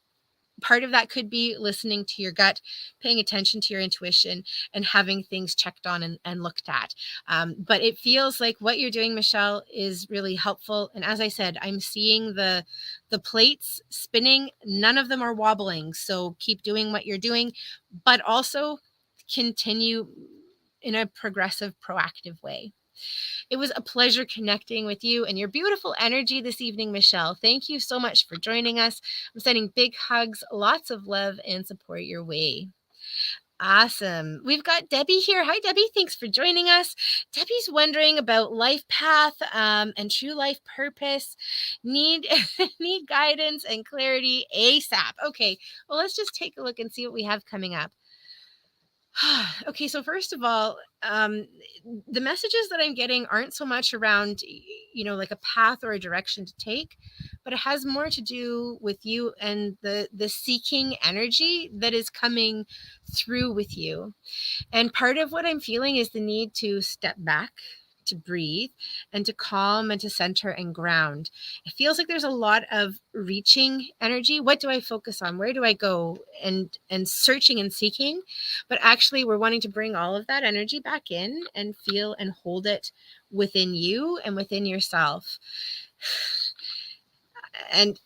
part of that could be listening to your gut, paying attention to your intuition, and having things checked on and looked at. But it feels like what you're doing, Michelle, is really helpful. And as I said, I'm seeing the plates spinning. None of them are wobbling. So keep doing what you're doing, but also continue in a progressive, proactive way. It was a pleasure connecting with you and your beautiful energy this evening, Michelle. Thank you so much for joining us. I'm sending big hugs, lots of love and support your way. Awesome. We've got Debbie here. Hi, Debbie. Thanks for joining us. Debbie's wondering about life path and true life purpose. Need guidance and clarity ASAP. Okay, well, let's just take a look and see what we have coming up. Okay, so first of all, the messages that I'm getting aren't so much around, like a path or a direction to take, but it has more to do with you and the seeking energy that is coming through with you. And part of what I'm feeling is the need to step back, to breathe, and to calm and to center and ground. It feels like there's a lot of reaching energy. What do I focus on? Where do I go? And searching and seeking. But actually, we're wanting to bring all of that energy back in and feel and hold it within you and within yourself. And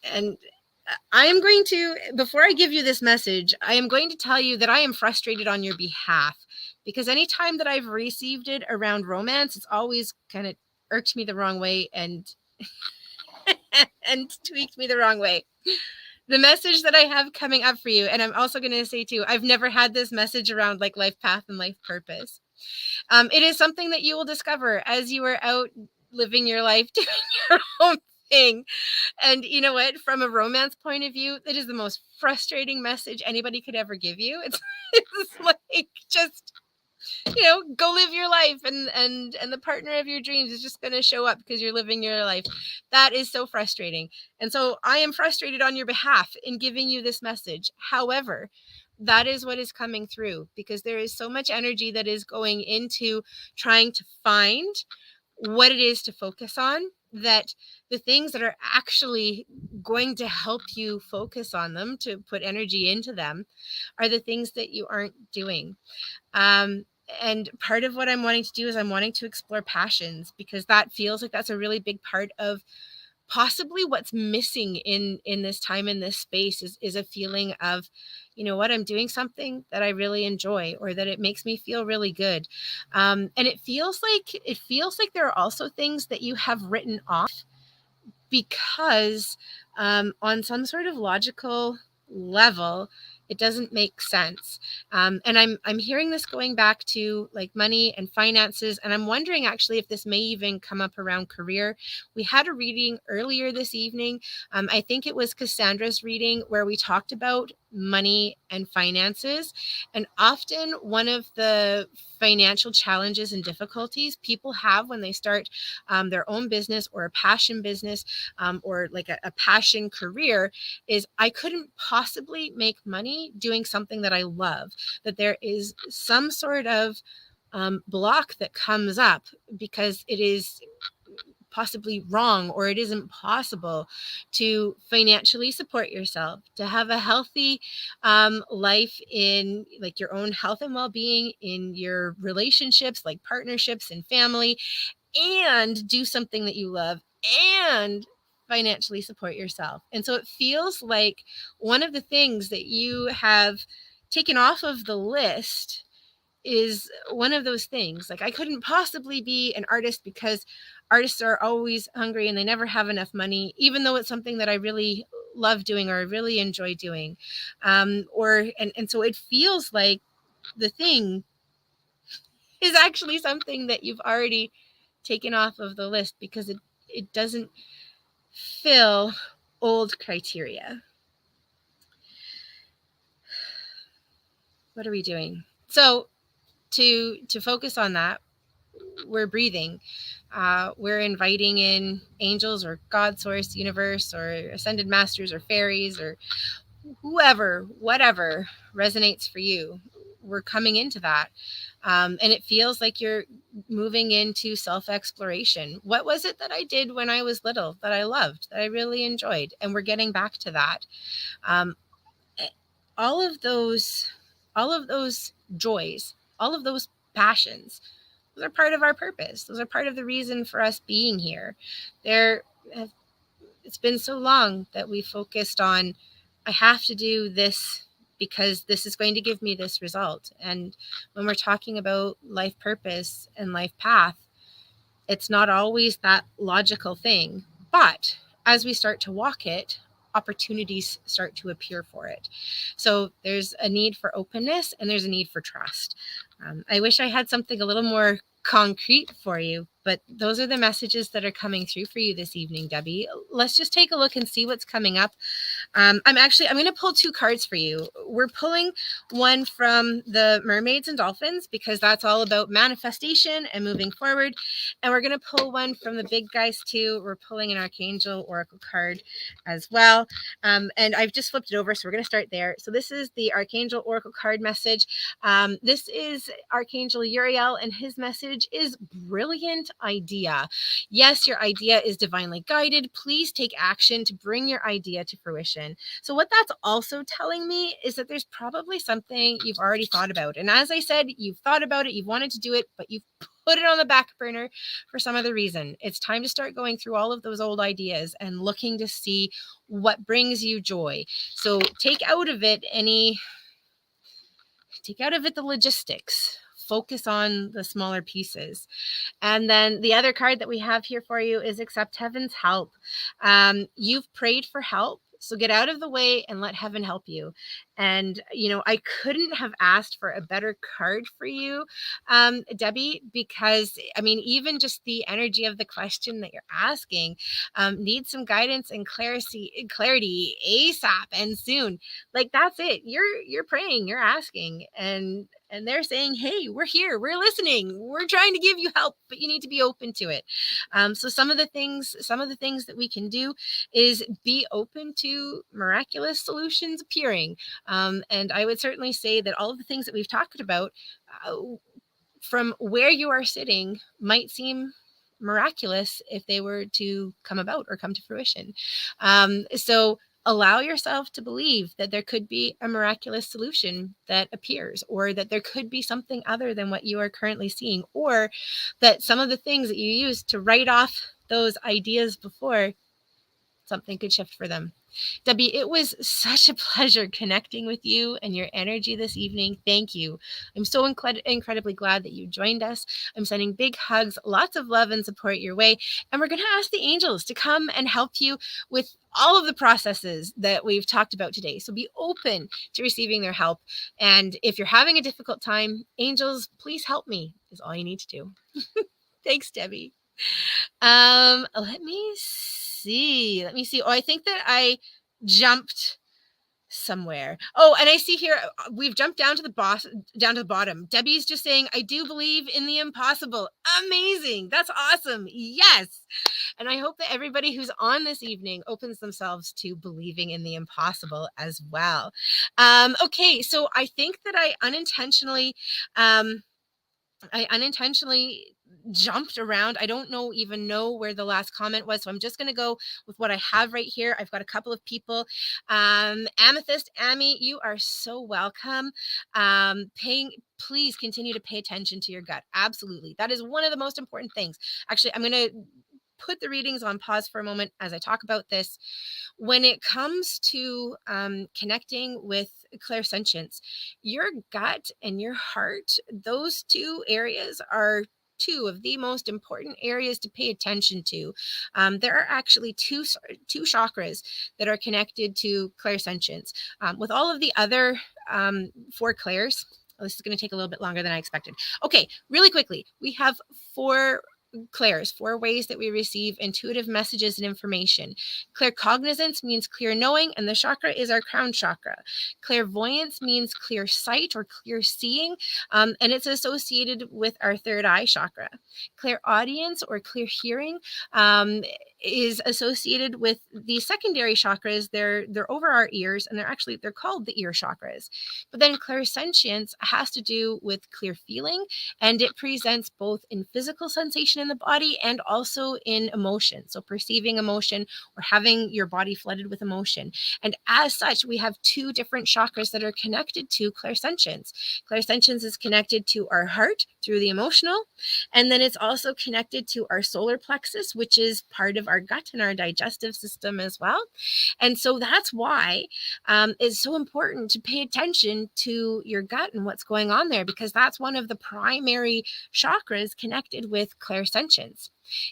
I am going to, before I give you this message, I am going to tell you that I am frustrated on your behalf, because anytime that I've received it around romance, it's always kind of irked me the wrong way and and tweaked me the wrong way. The message that I have coming up for you, and I'm also going to say too, I've never had this message around like life path and life purpose. It is something that you will discover as you are out living your life, doing your own thing. And you know what? From a romance point of view, it is the most frustrating message anybody could ever give you. It's like, just, go live your life, and the partner of your dreams is just going to show up because you're living your life. That is so frustrating. And so I am frustrated on your behalf in giving you this message. However, that is what is coming through, because there is so much energy that is going into trying to find what it is to focus on, that the things that are actually going to help you focus on them, to put energy into them, are the things that you aren't doing. And part of what I'm wanting to do is I'm wanting to explore passions, because that feels like that's a really big part of possibly what's missing in this time, in this space, is a feeling of, I'm doing something that I really enjoy, or that it makes me feel really good. And it feels like there are also things that you have written off, because on some sort of logical level, it doesn't make sense. And I'm hearing this going back to like money and finances. And I'm wondering actually if this may even come up around career. We had a reading earlier this evening. I think it was Cassandra's reading, where we talked about money and finances. And often one of the financial challenges and difficulties people have when they start their own business, or a passion business, or like a passion career, is I couldn't possibly make money doing something that I love. That there is some sort of block that comes up because it is possibly wrong or it isn't possible to financially support yourself, to have a healthy life in like your own health and well-being, in your relationships like partnerships and family, and do something that you love and financially support yourself. And so it feels like one of the things that you have taken off of the list is one of those things. Like, I couldn't possibly be an artist because artists are always hungry and they never have enough money, even though it's something that I really love doing or I really enjoy doing. And so it feels like the thing is actually something that you've already taken off of the list because it doesn't fill old criteria. What are we doing? So to focus on that, we're breathing. We're inviting in angels or God, source, universe, or ascended masters or fairies or whoever, whatever resonates for you. We're coming into that. And it feels like you're moving into self-exploration. What was it that I did when I was little that I loved, that I really enjoyed? And we're getting back to that. All of those joys, all of those passions, those are part of our purpose. Those are part of the reason for us being here. It's been so long that we focused on, I have to do this because this is going to give me this result. And when we're talking about life purpose and life path, it's not always that logical thing. But as we start to walk it, opportunities start to appear for it. So there's a need for openness and there's a need for trust. I wish I had something a little more concrete for you, but those are the messages that are coming through for you this evening, Debbie. Let's just take a look and see what's coming up. I'm going to pull two cards for you. We're pulling one from the mermaids and dolphins because that's all about manifestation and moving forward. And we're going to pull one from the big guys too. We're pulling an Archangel Oracle card as well. And I've just flipped it over, so we're going to start there. So this is the Archangel Oracle card message. This is Archangel Uriel, and his message is brilliant idea. Yes, your idea is divinely guided. Please take action to bring your idea to fruition. So what that's also telling me is that there's probably something you've already thought about. And as I said, you've thought about it, you've wanted to do it, but you've put it on the back burner for some other reason. It's time to start going through all of those old ideas and looking to see what brings you joy. So take out of it the logistics. Focus on the smaller pieces. And then the other card that we have here for you is accept heaven's help. You've prayed for help, so get out of the way and let heaven help you. And, I couldn't have asked for a better card for you, Debbie, because, even just the energy of the question that you're asking needs some guidance and clarity ASAP and soon. Like, that's it. You're praying, you're asking, and they're saying, hey, we're here, we're listening, we're trying to give you help, but you need to be open to it. So some of the things that we can do is be open to miraculous solutions appearing. And I would certainly say that all of the things that we've talked about from where you are sitting might seem miraculous if they were to come about or come to fruition. So allow yourself to believe that there could be a miraculous solution that appears, or that there could be something other than what you are currently seeing, or that some of the things that you used to write off those ideas before, something could shift for them. Debbie, it was such a pleasure connecting with you and your energy this evening. Thank you. I'm so incredibly glad that you joined us. I'm sending big hugs, lots of love and support your way. And we're going to ask the angels to come and help you with all of the processes that we've talked about today. So be open to receiving their help. And if you're having a difficult time, angels, please help me is all you need to do. Thanks, Debbie. Let me see. Oh, I think that I jumped somewhere. Oh, and I see here we've jumped down to the bottom. Debbie's just saying, I do believe in the impossible. Amazing. That's awesome. Yes. And I hope that everybody who's on this evening opens themselves to believing in the impossible as well. Okay, so I think that I unintentionally I unintentionally jumped around. I don't even know where the last comment was. So I'm just going to go with what I have right here. I've got a couple of people. Amethyst, Amy, you are so welcome. Please continue to pay attention to your gut. Absolutely. That is one of the most important things. Actually, I'm going to put the readings on pause for a moment as I talk about this. When it comes to connecting with clairsentience, your gut and your heart, those two areas are two of the most important areas to pay attention to. There are actually two chakras that are connected to clairsentience. With all of the other four clairs, this is going to take a little bit longer than I expected. Okay, really quickly, we have four clairs, four ways that we receive intuitive messages and information. Claircognizance means clear knowing, and the chakra is our crown chakra. Clairvoyance means clear sight or clear seeing, and it's associated with our third eye chakra. Clairaudience or clear hearing is associated with the secondary chakras. They're over our ears, and they're called the ear chakras. But then clairsentience has to do with clear feeling, and it presents both in physical sensation in the body and also in emotion. So perceiving emotion or having your body flooded with emotion. And as such, we have two different chakras that are connected to clairsentience. Clairsentience is connected to our heart through the emotional, and then it's also connected to our solar plexus, which is part of our gut and our digestive system as well. And so that's why it's so important to pay attention to your gut and what's going on there, because that's one of the primary chakras connected with clairsentience.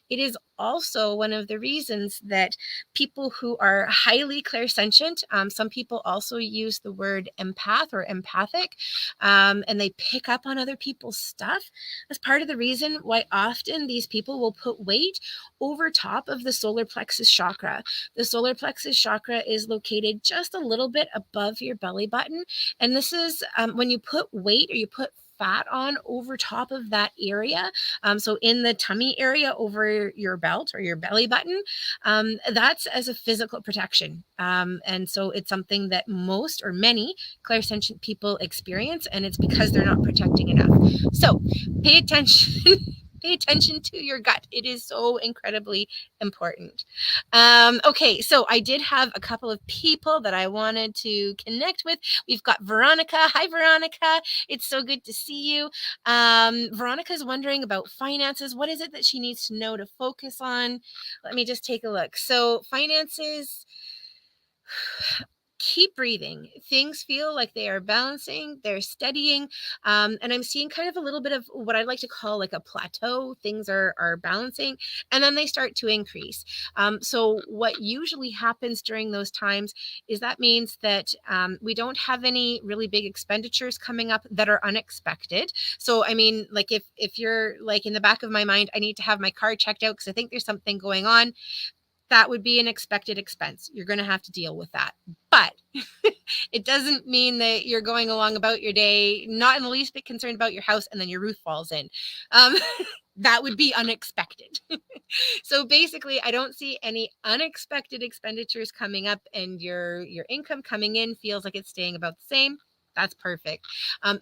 It is also one of the reasons that people who are highly clairsentient, some people also use the word empath or empathic, and they pick up on other people's stuff. That's part of the reason why often these people will put weight over top of the solar plexus chakra. The solar plexus chakra is located just a little bit above your belly button. And this is when you put weight or you put fat on over top of that area. So in the tummy area over your belt or your belly button, that's as a physical protection. And so it's something that most or many clairsentient people experience, and it's because they're not protecting enough. So pay attention. Pay attention to your gut. It is so incredibly important. Okay, so I did have a couple of people that I wanted to connect with. We've got Veronica. Hi, Veronica. It's so good to see you. Veronica's wondering about finances. What is it that she needs to know to focus on? Let me just take a look. So finances, keep breathing. Things feel like they are balancing, they're steadying. And I'm seeing kind of a little bit of what I'd like to call like a plateau. Things are balancing, and then they start to increase. So what usually happens during those times is that means that we don't have any really big expenditures coming up that are unexpected. So, I mean, like if you're like in the back of my mind, I need to have my car checked out because I think there's something going on, that would be an expected expense. You're going to have to deal with that. But it doesn't mean that you're going along about your day, not in the least bit concerned about your house, and then your roof falls in. That would be unexpected. So basically, I don't see any unexpected expenditures coming up, and your income coming in feels like it's staying about the same. That's perfect.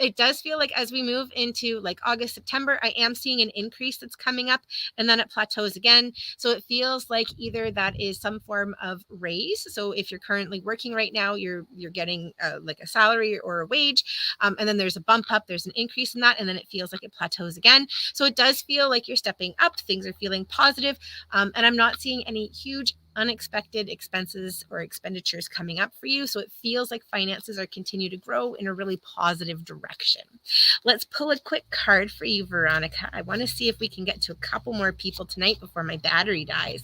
It does feel like as we move into like August, September, I am seeing an increase that's coming up, and then it plateaus again. So it feels like either that is some form of raise. So if you're currently working right now, you're getting like a salary or a wage, and then there's a bump up, there's an increase in that, and then it feels like it plateaus again. So it does feel like you're stepping up. Things are feeling positive, and I'm not seeing any huge unexpected expenses or expenditures coming up for you. So it feels like finances are continue to grow in a really positive direction. Let's pull a quick card for you, Veronica. I want to see if we can get to a couple more people tonight before my battery dies.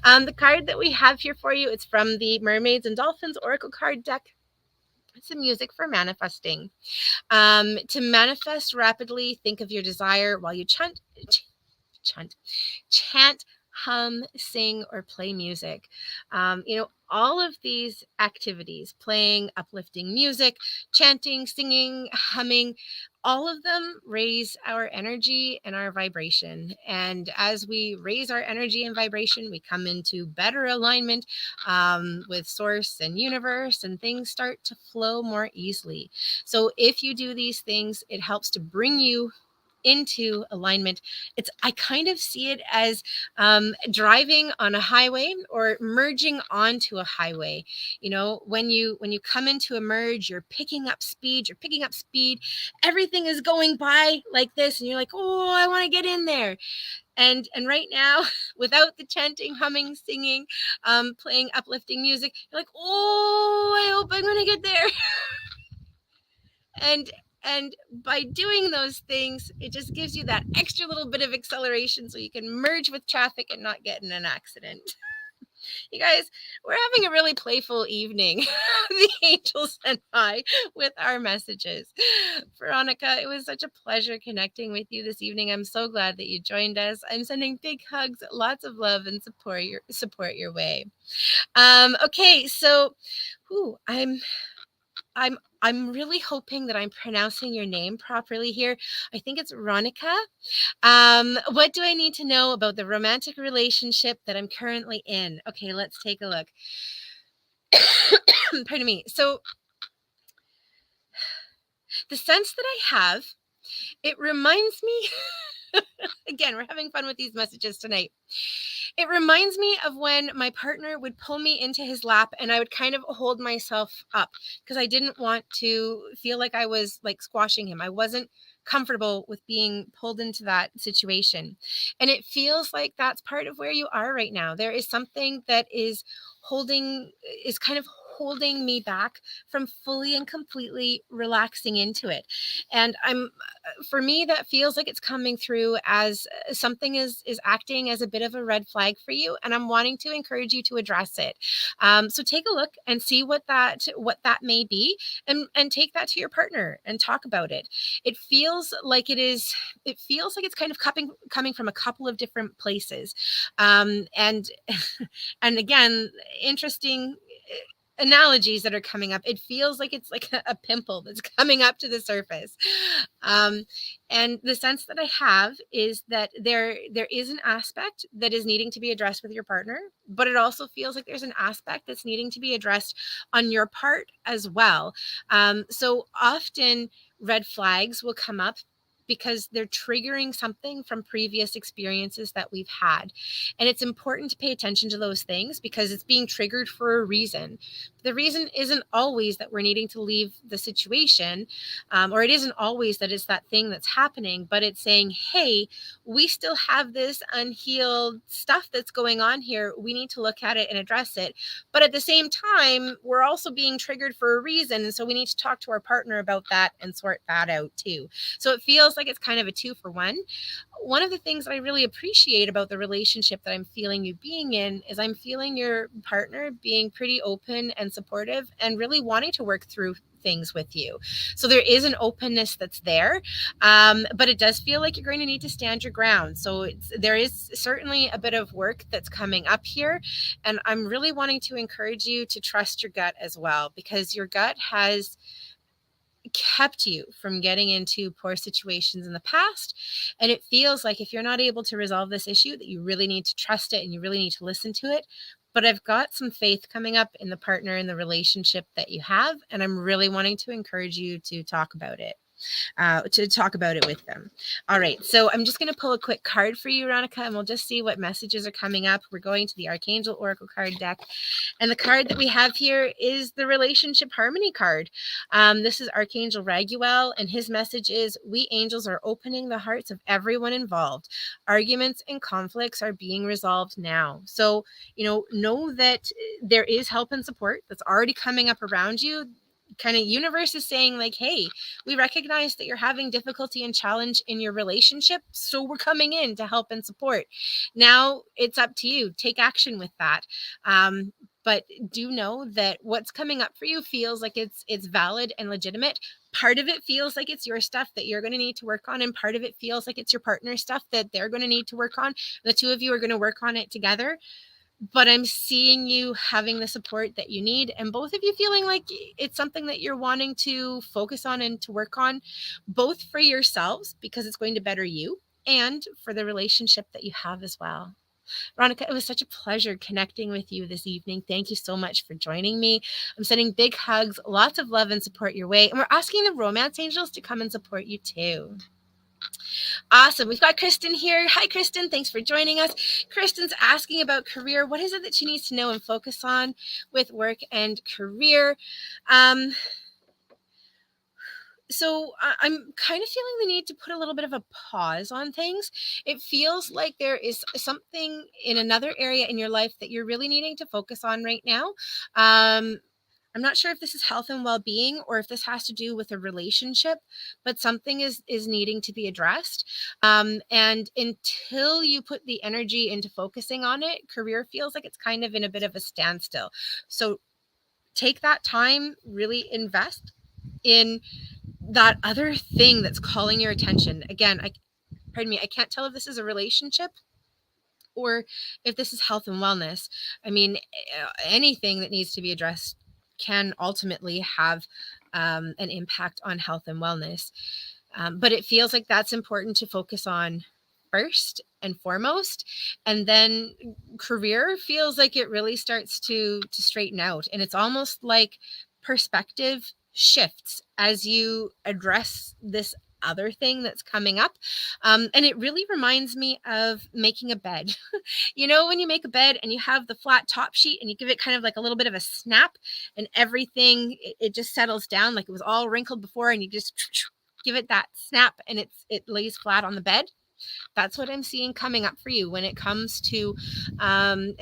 The card that we have here for you, it's from the Mermaids and Dolphins Oracle card deck. It's the music for manifesting. To manifest rapidly, think of your desire while you chant, hum, sing, or play music. All of these activities, playing uplifting music, chanting, singing, humming, all of them raise our energy and our vibration. And as we raise our energy and vibration, we come into better alignment with source and universe, and things start to flow more easily. So if you do these things, it helps to bring you into alignment. I kind of see it as driving on a highway or merging onto a highway. When you come into a merge, you're picking up speed. Everything is going by like this, and you're like, oh, I want to get in there. And right now, without the chanting, humming, singing, playing uplifting music, you're like, oh, I hope I'm going to get there. And by doing those things, it just gives you that extra little bit of acceleration so you can merge with traffic and not get in an accident. You guys, we're having a really playful evening, the angels and I, with our messages. Veronica, it was such a pleasure connecting with you this evening. I'm so glad that you joined us. I'm sending big hugs, lots of love and support your way. Okay, so I'm really hoping that I'm pronouncing your name properly here. I think it's Ronica. What do I need to know about the romantic relationship that I'm currently in? Okay, let's take a look. Pardon me. So the sense that I have, it reminds me, again, we're having fun with these messages tonight. It reminds me of when my partner would pull me into his lap and I would kind of hold myself up because I didn't want to feel like I was like squashing him. I wasn't comfortable with being pulled into that situation. And it feels like that's part of where you are right now. There is something that is kind of holding me back from fully and completely relaxing into it. And for me, that feels like it's coming through as something is acting as a bit of a red flag for you, and I'm wanting to encourage you to address it. So take a look and see what that may be, and take that to your partner and talk about it. It feels like it's kind of coming from a couple of different places, and and again, interesting analogies that are coming up. It feels like it's like a pimple that's coming up to the surface. And the sense that I have is that there is an aspect that is needing to be addressed with your partner, but it also feels like there's an aspect that's needing to be addressed on your part as well. So often red flags will come up because they're triggering something from previous experiences that we've had. And it's important to pay attention to those things because it's being triggered for a reason. The reason isn't always that we're needing to leave the situation, or it isn't always that it's that thing that's happening, but it's saying, hey, we still have this unhealed stuff that's going on here. We need to look at it and address it. But at the same time, we're also being triggered for a reason. And so we need to talk to our partner about that and sort that out too. So it feels like it's kind of a 2-for-1. One of the things that I really appreciate about the relationship that I'm feeling you being in is I'm feeling your partner being pretty open and supportive and really wanting to work through things with you. So there is an openness that's there, but it does feel like you're going to need to stand your ground. So there is certainly a bit of work that's coming up here. And I'm really wanting to encourage you to trust your gut as well, because your gut has kept you from getting into poor situations in the past. And it feels like if you're not able to resolve this issue, that you really need to trust it and you really need to listen to it. But I've got some faith coming up in the partner and the relationship that you have. And I'm really wanting to encourage you to talk about it. With them. All right. So I'm just going to pull a quick card for you, Veronica, and we'll just see what messages are coming up. We're going to the Archangel Oracle card deck. And the card that we have here is the Relationship Harmony card. This is Archangel Raguel, and his message is, we angels are opening the hearts of everyone involved. Arguments and conflicts are being resolved now. So, know that there is help and support that's already coming up around you. Kind of universe is saying like, hey, we recognize that you're having difficulty and challenge in your relationship, so we're coming in to help and support. Now it's up to you. Take action with that. But do know that what's coming up for you feels like it's valid and legitimate. Part of it feels like it's your stuff that you're going to need to work on, and part of it feels like it's your partner's stuff that they're going to need to work on. The two of you are going to work on it together. But I'm seeing you having the support that you need, and both of you feeling like it's something that you're wanting to focus on and to work on, both for yourselves because it's going to better you and for the relationship that you have as well. Veronica, it was such a pleasure connecting with you this evening. Thank you so much for joining me. I'm sending big hugs, lots of love and support your way, and we're asking the romance angels to come and support you too. Awesome. We've got Kristen here. Hi, Kristen. Thanks for joining us. Kristen's asking about career. What is it that she needs to know and focus on with work and career? So I'm kind of feeling the need to put a little bit of a pause on things. It feels like there is something in another area in your life that you're really needing to focus on right now. I'm not sure if this is health and well-being or if this has to do with a relationship, but something is needing to be addressed. And until you put the energy into focusing on it, career feels like it's kind of in a bit of a standstill. So take that time, really invest in that other thing that's calling your attention. Again, I can't tell if this is a relationship or if this is health and wellness. I mean, anything that needs to be addressed can ultimately have an impact on health and wellness. But it feels like that's important to focus on first and foremost, and then career feels like it really starts to straighten out, and it's almost like perspective shifts as you address this other thing that's coming up. And it really reminds me of making a bed. You know, when you make a bed and you have the flat top sheet and you give it kind of like a little bit of a snap, and everything, it just settles down like it was all wrinkled before, and you just give it that snap and it lays flat on the bed. That's what I'm seeing coming up for you when it comes to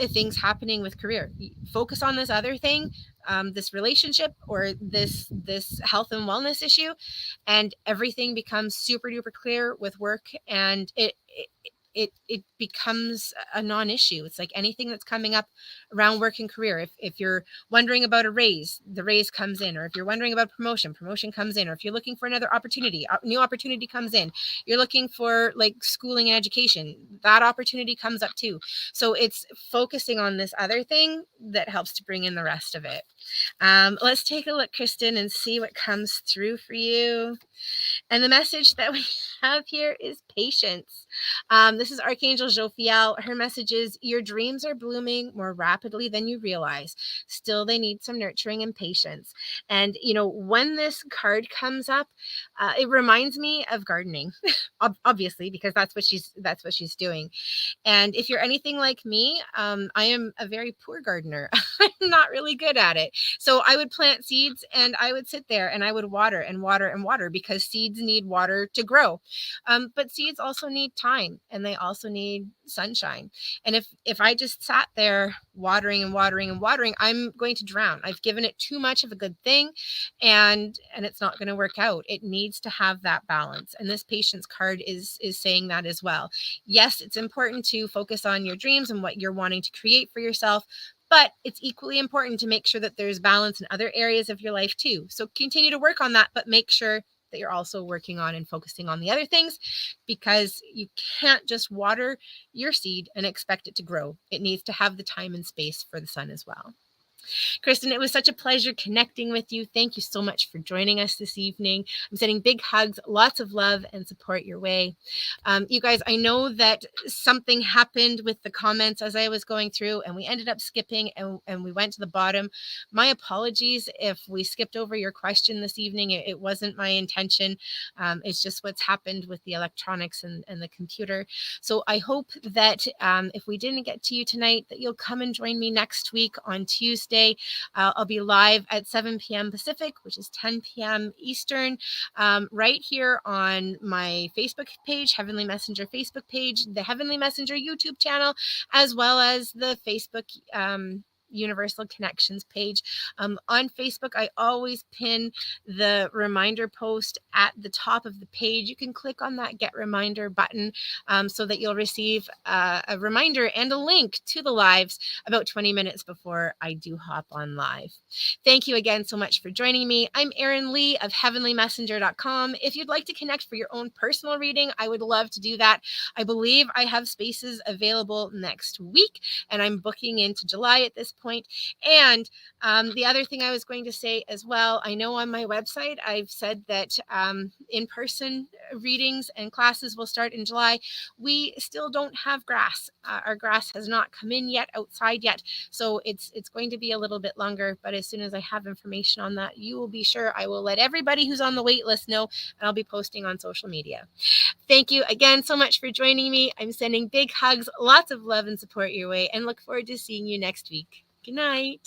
things happening with career. Focus on this other thing, this relationship or this health and wellness issue, and everything becomes super duper clear with work, and it becomes a non-issue. It's like anything that's coming up around work and career. If you're wondering about a raise, the raise comes in. Or if you're wondering about promotion comes in. Or if you're looking for another opportunity, new opportunity comes in. You're looking for like schooling and education, that opportunity comes up too. So it's focusing on this other thing that helps to bring in the rest of it. Let's take a look, Kristen, and see what comes through for you. And the message that we have here is patience. This is Archangel Jophiel. Her message is, your dreams are blooming more rapidly than you realize. Still, they need some nurturing and patience. And, you know, when this card comes up, it reminds me of gardening, obviously, because that's what she's doing. And if you're anything like me, I am a very poor gardener. I'm not really good at it. So I would plant seeds and I would sit there and I would water and water and water, because seeds need water to grow. But seeds also need time, and they also need sunshine. And if I just sat there watering and watering and watering, I'm going to drown. I've given it too much of a good thing, and it's not going to work out. It needs to have that balance. And this patience card is saying that as well. Yes, it's important to focus on your dreams and what you're wanting to create for yourself, but it's equally important to make sure that there's balance in other areas of your life too. So continue to work on that, but make sure that you're also working on and focusing on the other things, because you can't just water your seed and expect it to grow. It needs to have the time and space for the sun as well. Kristen, it was such a pleasure connecting with you. Thank you so much for joining us this evening. I'm sending big hugs, lots of love and support your way. You guys, I know that something happened with the comments as I was going through, and we ended up skipping and we went to the bottom. My apologies if we skipped over your question this evening. It wasn't my intention. It's just what's happened with the electronics and the computer. So I hope that if we didn't get to you tonight, that you'll come and join me next week on Tuesday. I'll be live at 7 p.m. Pacific, which is 10 p.m. Eastern, right here on my Facebook page, Heavenly Messenger Facebook page, the Heavenly Messenger YouTube channel, as well as the Facebook Universal Connections page. On Facebook, I always pin the reminder post at the top of the page. You can click on that Get Reminder button so that you'll receive a reminder and a link to the lives about 20 minutes before I do hop on live. Thank you again so much for joining me. I'm Erin Lee of heavenlymessenger.com. If you'd like to connect for your own personal reading, I would love to do that. I believe I have spaces available next week, and I'm booking into July at this point. point. And the other thing I was going to say as well, I know on my website, I've said that in-person readings and classes will start in July. We still don't have grass. Our grass has not come in yet, outside yet. So it's going to be a little bit longer, but as soon as I have information on that, you will be sure I will let everybody who's on the wait list know, and I'll be posting on social media. Thank you again so much for joining me. I'm sending big hugs, lots of love and support your way, and look forward to seeing you next week. Good night.